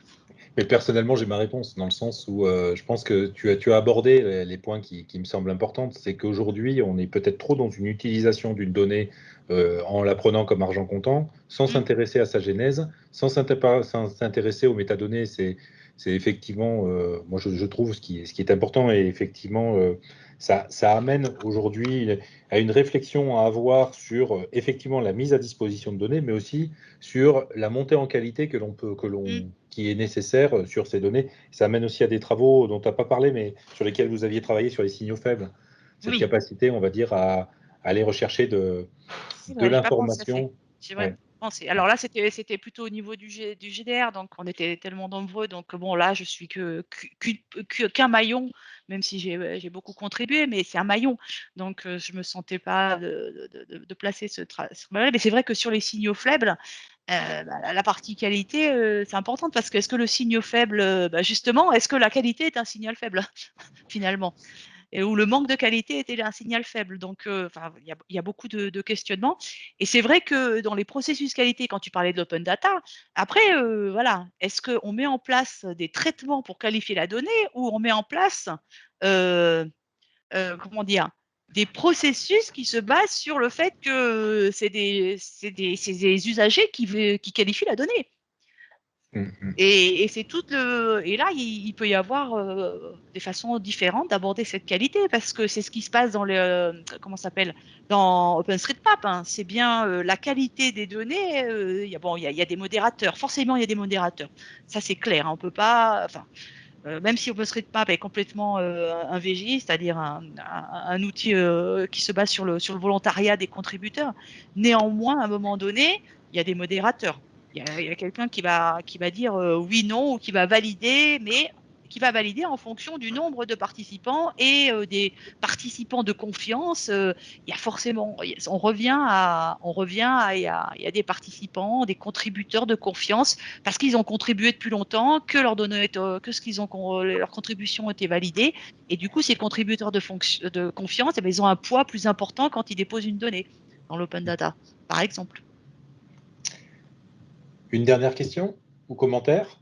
Mais personnellement, j'ai ma réponse dans le sens où je pense que tu as abordé les points qui me semblent importants. C'est qu'aujourd'hui, on est peut-être trop dans une utilisation d'une donnée en la prenant comme argent comptant, sans s'intéresser à sa genèse, sans s'intéresser aux métadonnées. C'est effectivement, moi je trouve ce qui est important, et effectivement, ça amène aujourd'hui à une réflexion à avoir sur effectivement la mise à disposition de données, mais aussi sur la montée en qualité qui est nécessaire sur ces données. Ça amène aussi à des travaux dont tu n'as pas parlé, mais sur lesquels vous aviez travaillé sur les signaux faibles. Cette capacité, on va dire, à aller rechercher de l'information. C'est vrai. Alors là, c'était plutôt au niveau du GDR, donc on était tellement nombreux. Donc bon, là, je suis qu'un maillon, même si j'ai beaucoup contribué, mais c'est un maillon. Donc je me sentais pas de placer ce travail. Mais c'est vrai que sur les signaux faibles, la partie qualité, c'est importante, parce que est-ce que le signal faible, justement, est-ce que la qualité est un signal faible finalement? Et où le manque de qualité était un signal faible. Donc, il y a beaucoup de questionnements. Et c'est vrai que dans les processus qualité, quand tu parlais de l'open data, après, voilà, est-ce qu'on met en place des traitements pour qualifier la donnée, ou on met en place, comment dire, des processus qui se basent sur le fait que c'est des usagers qui qualifient la donnée. Et c'est et là, il peut y avoir des façons différentes d'aborder cette qualité, parce que c'est ce qui se passe dans comment ça s'appelle, dans OpenStreetMap, hein. C'est bien la qualité des données. Il y a des modérateurs. Forcément, il y a des modérateurs. Ça, c'est clair, hein. On peut pas. Enfin, même si OpenStreetMap est complètement un VJ, c'est-à-dire un outil qui se base sur le volontariat des contributeurs, néanmoins, à un moment donné, il y a des modérateurs. Il y a quelqu'un qui va dire oui, non, ou qui va valider, mais qui va valider en fonction du nombre de participants et des participants de confiance. Il y a forcément, on revient il y a des participants, des contributeurs de confiance, parce qu'ils ont contribué depuis longtemps, que leurs contributions ont été validées. Et du coup, ces contributeurs de confiance, ils ont un poids plus important quand ils déposent une donnée dans l'open data, par exemple. Une dernière question ou commentaire?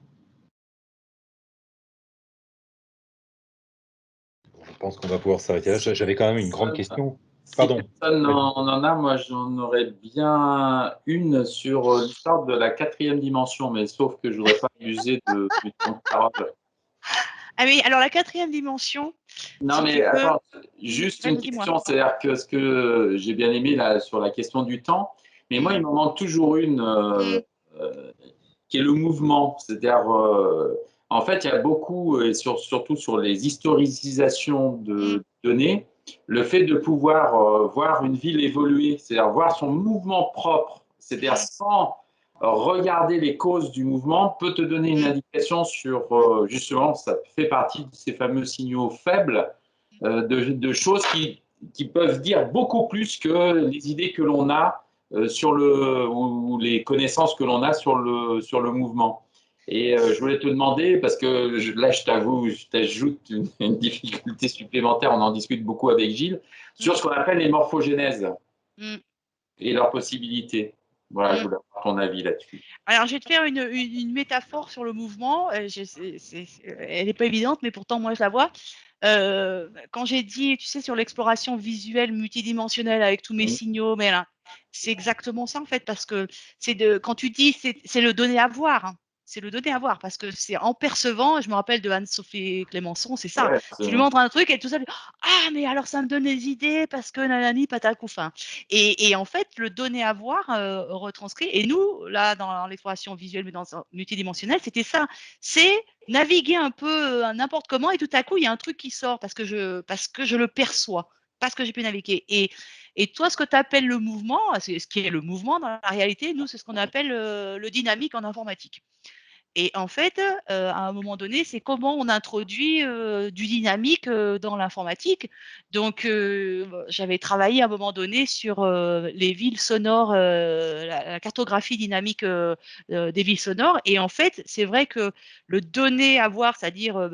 Je pense qu'on va pouvoir s'arrêter là. J'avais quand même une grande question. Pardon. Si personne n'en a, moi j'en aurais bien une sur l'histoire de la 4e dimension, mais sauf que je ne voudrais pas abuser du temps de parole. Ah oui, alors la 4e dimension. Non, mais attends, juste une question, c'est-à-dire que ce que j'ai bien aimé là, sur la question du temps, mais moi il m'en manque toujours une qui est le mouvement. C'est-à-dire, en fait, il y a beaucoup, et surtout sur les historicisations de données, le fait de pouvoir voir une ville évoluer, c'est-à-dire voir son mouvement propre, c'est-à-dire sans regarder les causes du mouvement, peut te donner une indication sur, justement, ça fait partie de ces fameux signaux faibles, de choses qui peuvent dire beaucoup plus que les idées que l'on a ou les connaissances que l'on a sur le mouvement. Et je voulais te demander, parce que là, je t'avoue, je t'ajoute une difficulté supplémentaire, on en discute beaucoup avec Gilles, sur ce qu'on appelle les morphogénèses et leurs possibilités. Voilà, je voulais avoir ton avis là-dessus. Alors, je vais te faire une métaphore sur le mouvement. Elle n'est pas évidente, mais pourtant, moi, je la vois. Quand j'ai dit, tu sais, sur l'exploration visuelle multidimensionnelle avec tous mes signaux, mais là, c'est exactement ça, en fait, parce que quand tu dis, c'est le donner à voir. Hein. C'est le donner à voir, parce que c'est en percevant, je me rappelle de Anne-Sophie Clémenceau, c'est ça. Ouais, Tu lui montres un truc et tout ça, ah, mais alors ça me donne des idées parce que nanani, patacoufin. Et en fait, le donner à voir retranscrit. Et nous, là, dans l'exploration visuelle multidimensionnelle, c'était ça. C'est naviguer un peu n'importe comment et tout à coup, il y a un truc qui sort parce que je le perçois, parce que j'ai pu naviguer. Et toi, ce que tu appelles le mouvement, c'est ce qui est le mouvement dans la réalité, nous, c'est ce qu'on appelle le dynamique en informatique. Et en fait, à un moment donné, c'est comment on introduit du dynamique dans l'informatique. Donc, j'avais travaillé à un moment donné sur les villes sonores, la cartographie dynamique des villes sonores. Et en fait, c'est vrai que le donner à voir, c'est-à-dire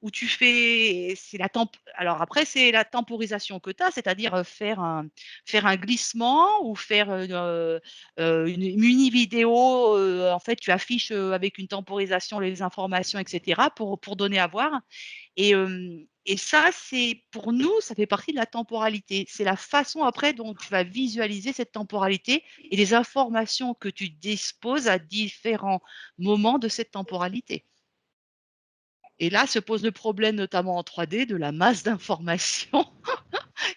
où tu fais, c'est la alors après, c'est la temporisation que tu as, c'est-à-dire faire un glissement ou faire une mini vidéo. En fait, tu affiches avec une temporisation les informations, etc., pour donner à voir. Et ça, c'est pour nous, ça fait partie de la temporalité. C'est la façon après dont tu vas visualiser cette temporalité et les informations que tu disposes à différents moments de cette temporalité. Et là se pose le problème, notamment en 3D, de la masse d'informations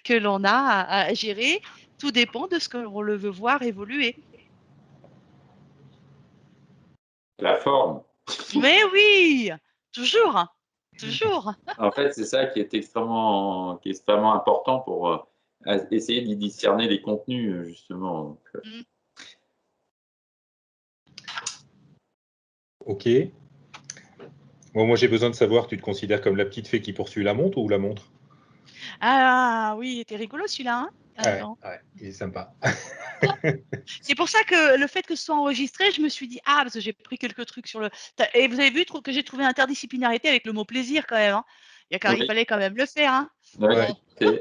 que l'on a à gérer. Tout dépend de ce que l'on veut voir évoluer. La forme. Mais oui, toujours, toujours. En fait, c'est ça qui est extrêmement important pour essayer d'y discerner les contenus, justement. Donc, Ok. Bon, moi, j'ai besoin de savoir, tu te considères comme la petite fée qui poursuit la montre ou la montre? Ah oui, il était rigolo celui-là. Hein Ouais, il est sympa. C'est pour ça que le fait que ce soit enregistré, je me suis dit, ah, parce que j'ai pris quelques trucs sur le. Et vous avez vu que j'ai trouvé interdisciplinarité avec le mot plaisir quand même. Hein. Il fallait quand même le faire. Hein. Ouais, Bon.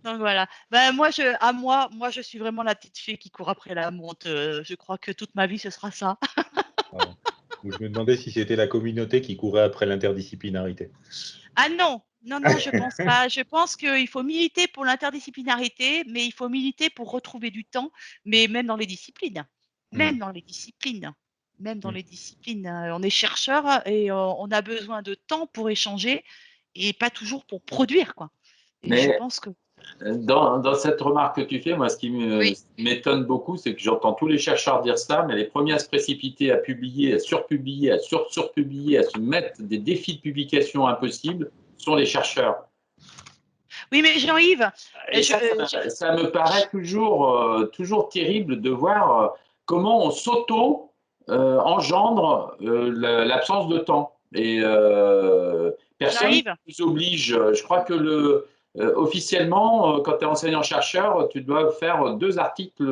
Donc voilà. Ben, moi, je suis vraiment la petite fille qui court après la montre. Je crois que toute ma vie, ce sera ça. Voilà. Je me demandais si c'était la communauté qui courait après l'interdisciplinarité. Ah non, non, je pense pas. Je pense qu'il faut militer pour l'interdisciplinarité, mais il faut militer pour retrouver du temps, mais même dans les disciplines. Même dans les disciplines. Même dans les disciplines. On est chercheur et on a besoin de temps pour échanger et pas toujours pour produire, quoi. Et je Mais pense que. dans cette remarque que tu fais, moi, ce qui m'étonne beaucoup, c'est que j'entends tous les chercheurs dire ça, mais les premiers à se précipiter, à publier, à surpublier, à surpublier, à se mettre des défis de publication impossibles sont les chercheurs. Oui, mais Jean-Yves, Et ça me paraît toujours terrible de voir comment on s'auto-engendre l'absence de temps. Et personne ne nous oblige. Je crois que officiellement, quand tu es enseignant-chercheur, tu dois faire 2 articles.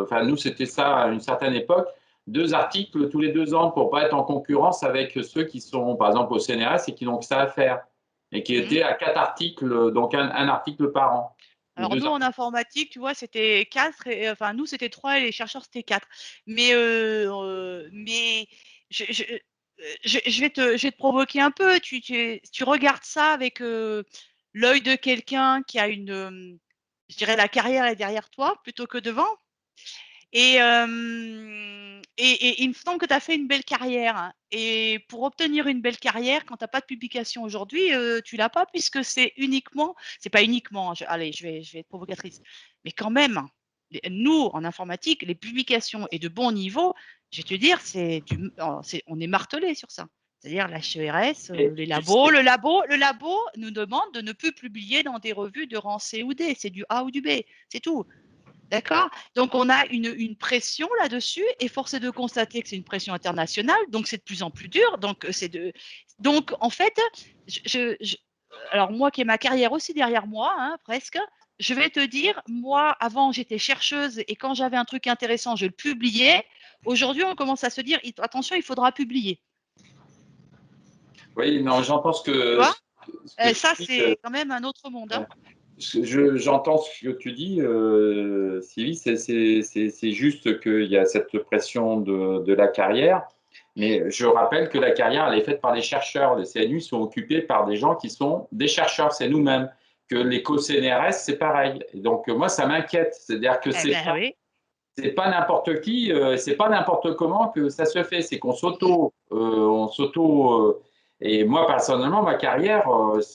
Enfin, nous, c'était ça à une certaine époque. 2 articles tous les 2 ans pour ne pas être en concurrence avec ceux qui sont, par exemple, au CNRS et qui n'ont que ça à faire. Et qui était à 4 articles, donc un article par an. Alors nous, en informatique, tu vois, c'était 4, enfin nous, c'était 3 et les chercheurs, c'était 4. Mais je vais te provoquer un peu. Tu regardes ça avec l'œil de quelqu'un qui a je dirais, la carrière est derrière toi plutôt que devant. Et il me semble que tu as fait une belle carrière. Hein. Et pour obtenir une belle carrière, quand tu n'as pas de publication aujourd'hui, tu l'as pas puisque c'est pas uniquement, allez, je vais être provocatrice, mais quand même, nous, en informatique, les publications et de bon niveau, je vais te dire, on est martelé sur ça. C'est-à-dire l'HERS, les labos, le labo nous demande de ne plus publier dans des revues de rang C ou D. C'est du A ou du B, c'est tout. D'accord? Donc, on a une pression là-dessus et force est de constater que c'est une pression internationale, donc c'est de plus en plus dur. Donc, en fait, alors moi qui ai ma carrière aussi derrière moi, hein, presque, je vais te dire, moi, avant, j'étais chercheuse et quand j'avais un truc intéressant, je le publiais. Aujourd'hui, on commence à se dire, attention, il faudra publier. Oui, non, j'en pense que… Ça, c'est quand même un autre monde. Hein. J'entends ce que tu dis, Sylvie, c'est juste qu'il y a cette pression de la carrière, mais je rappelle que la carrière, elle est faite par les chercheurs. Les CNU sont occupés par des gens qui sont des chercheurs, c'est nous-mêmes. Que les co-CNRS, c'est pareil. Et donc, moi, ça m'inquiète. C'est-à-dire que Oui. c'est pas n'importe qui, c'est pas n'importe comment que ça se fait. C'est qu'on et moi, personnellement, ma carrière,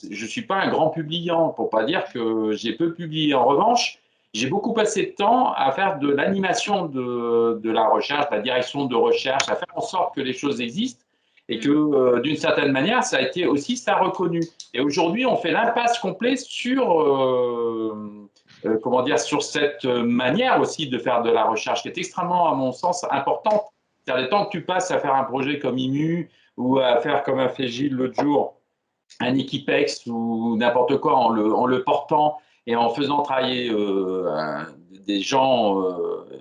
je suis pas un grand publiant, pour pas dire que j'ai peu publié. En revanche, j'ai beaucoup passé de temps à faire de l'animation de la recherche, de la direction de recherche, à faire en sorte que les choses existent et que, d'une certaine manière, ça a été aussi ça reconnu. Et aujourd'hui, on fait l'impasse complète sur comment dire, sur cette manière aussi de faire de la recherche qui est extrêmement, à mon sens, importante. C'est-à-dire, le temps que tu passes à faire un projet comme IMU ou à faire comme a fait Gilles l'autre jour, un Equipex ou n'importe quoi en le portant et en faisant travailler des gens,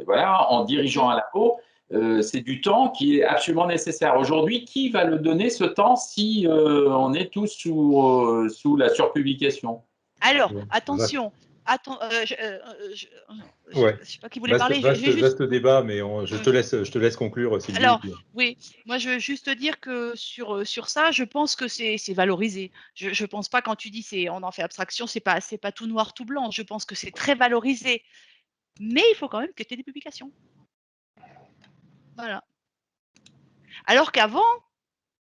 voilà, en dirigeant à la peau, c'est du temps qui est absolument nécessaire. Aujourd'hui, qui va le donner ce temps si on est tous sous la surpublication? Alors, Ouais. attention. Je Ouais. sais pas qui voulait parler. Vaste débat, mais je te laisse conclure, Sylvie. Alors, oui, moi je veux juste te dire que sur ça, je pense que c'est valorisé. Je pense pas quand tu dis on en fait abstraction, c'est pas tout noir, tout blanc. Je pense que c'est très valorisé. Mais il faut quand même que tu aies des publications. Voilà. Alors qu'avant,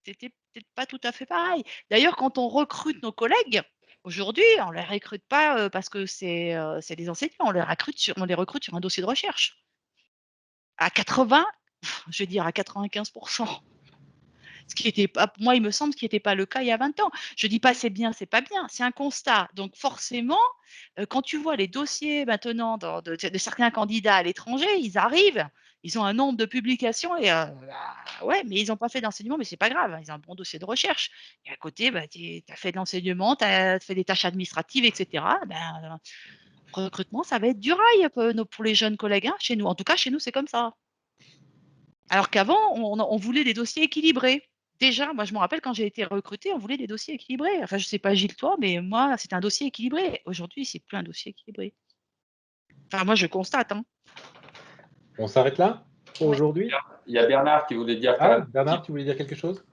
c'était peut-être pas tout à fait pareil. D'ailleurs, quand on recrute nos collègues, aujourd'hui, on les recrute pas parce que c'est des enseignants, on les recrute sur un dossier de recherche. À 80, je vais dire à 95%. Ce qui était pas, moi, il me semble, ce qui n'était pas le cas il y a 20 ans. Je dis pas c'est bien, c'est pas bien, c'est un constat. Donc forcément, quand tu vois les dossiers maintenant de certains candidats à l'étranger, ils arrivent, ils ont un nombre de publications et ouais, mais ils n'ont pas fait d'enseignement, mais c'est pas grave, ils ont un bon dossier de recherche. Et à côté, bah, tu as fait de l'enseignement, tu as fait des tâches administratives, etc. Ben, recrutement, ça va être du rail pour les jeunes collègues hein, chez nous. En tout cas, chez nous, c'est comme ça. Alors qu'avant, on voulait des dossiers équilibrés. Déjà, moi, je me rappelle quand j'ai été recrutée, on voulait des dossiers équilibrés. Enfin, je ne sais pas, Gilles, toi, mais moi, c'était un dossier équilibré. Aujourd'hui, c'est plus un dossier équilibré. Enfin, moi, je constate. Hein. On s'arrête là pour aujourd'hui? Il y a Bernard qui voulait dire quand même. Bernard, tu voulais dire quelque chose?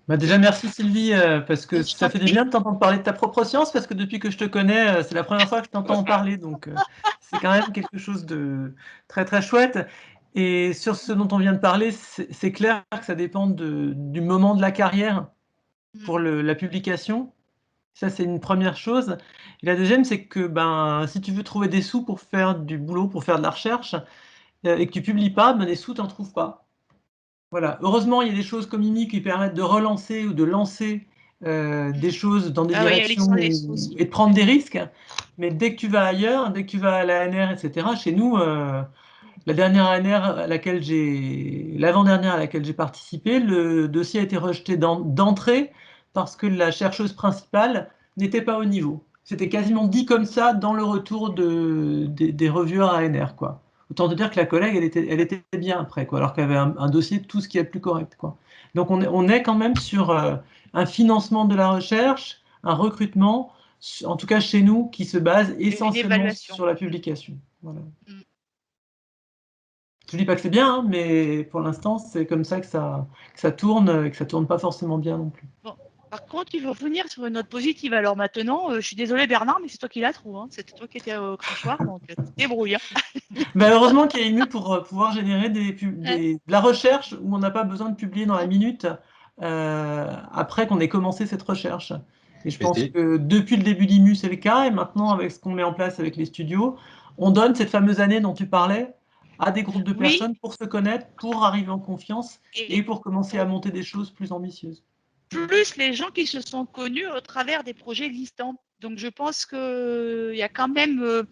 Déjà, merci Sylvie, parce que ça fait du bien de t'entendre parler de ta propre science, parce que depuis que je te connais, c'est la première fois que je t'entends en parler, donc c'est quand même quelque chose de très très chouette. Et sur ce dont on vient de parler, c'est clair que ça dépend du moment de la carrière pour la publication. Ça, c'est une première chose. Et la deuxième, c'est que si tu veux trouver des sous pour faire du boulot, pour faire de la recherche, et que tu publies pas, des sous, tu n'en trouves pas. Voilà. Heureusement, il y a des choses comme IMI qui permettent de relancer ou de lancer des choses dans des directions et de prendre des risques. Mais dès que tu vas ailleurs, dès que tu vas à la ANR, etc., chez nous, la dernière ANR à laquelle l'avant-dernière à laquelle j'ai participé, le dossier a été rejeté d'entrée parce que la chercheuse principale n'était pas au niveau. C'était quasiment dit comme ça dans le retour des revueurs ANR, quoi. Autant te dire que la collègue, elle était bien après, quoi, alors qu'elle avait un dossier tout ce qui est plus correct, quoi. Donc on est quand même sur un financement de la recherche, un recrutement, en tout cas chez nous, qui se base essentiellement sur la publication. Voilà. Je dis pas que c'est bien, hein, mais pour l'instant, c'est comme ça que ça tourne, et que ça tourne pas forcément bien non plus. Bon. Par contre, il faut revenir sur une note positive. Alors maintenant, je suis désolée Bernard, mais c'est toi qui la trouves. Hein. C'était toi qui étais au crachoir, donc tu te débrouilles. Hein. Heureusement qu'il y a IMU pour pouvoir générer de la recherche où on n'a pas besoin de publier dans la minute après qu'on ait commencé cette recherche. Et je pense que depuis le début d'IMU, c'est le cas. Et maintenant, avec ce qu'on met en place avec les studios, on donne cette fameuse année dont tu parlais à des groupes de personnes pour se connaître, pour arriver en confiance et pour commencer à monter des choses plus ambitieuses. Plus les gens qui se sont connus au travers des projets existants. Donc, je pense qu'il y a quand même,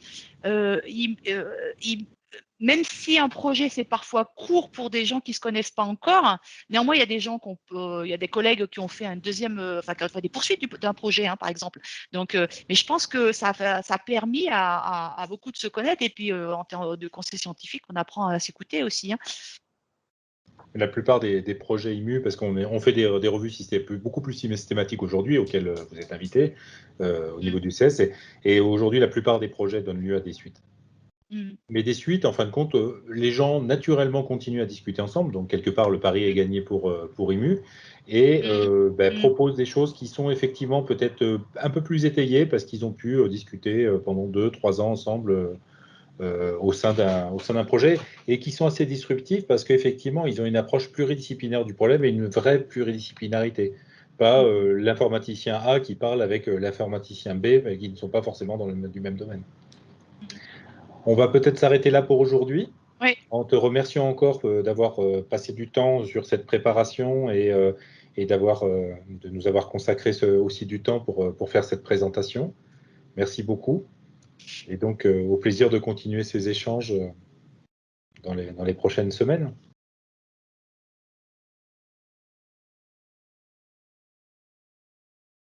même si un projet c'est parfois court pour des gens qui ne se connaissent pas encore, néanmoins il y a des gens il y a des collègues qui ont fait un deuxième, enfin qui ont fait des poursuites d'un projet, hein, par exemple. Donc, mais je pense que ça a permis à beaucoup de se connaître et puis en termes de conseils scientifiques, on apprend à s'écouter aussi. Hein. la plupart des projets IMU, parce qu'on fait des revues beaucoup plus systématiques aujourd'hui, auxquelles vous êtes invités au niveau du CES, et aujourd'hui, la plupart des projets donnent lieu à des suites. Mais des suites, en fin de compte, les gens naturellement continuent à discuter ensemble, donc quelque part le pari est gagné pour IMU, et proposent des choses qui sont effectivement peut-être un peu plus étayées parce qu'ils ont pu discuter pendant 2-3 ans ensemble au sein d'un projet, et qui sont assez disruptifs parce qu'effectivement ils ont une approche pluridisciplinaire du problème et une vraie pluridisciplinarité. Pas l'informaticien A qui parle avec l'informaticien B, mais qui ne sont pas forcément du même domaine. On va peut-être s'arrêter là pour aujourd'hui. Oui. En te remerciant encore d'avoir passé du temps sur cette préparation et de nous avoir consacré aussi du temps pour faire cette présentation. Merci beaucoup. Et donc, au plaisir de continuer ces échanges dans les prochaines semaines.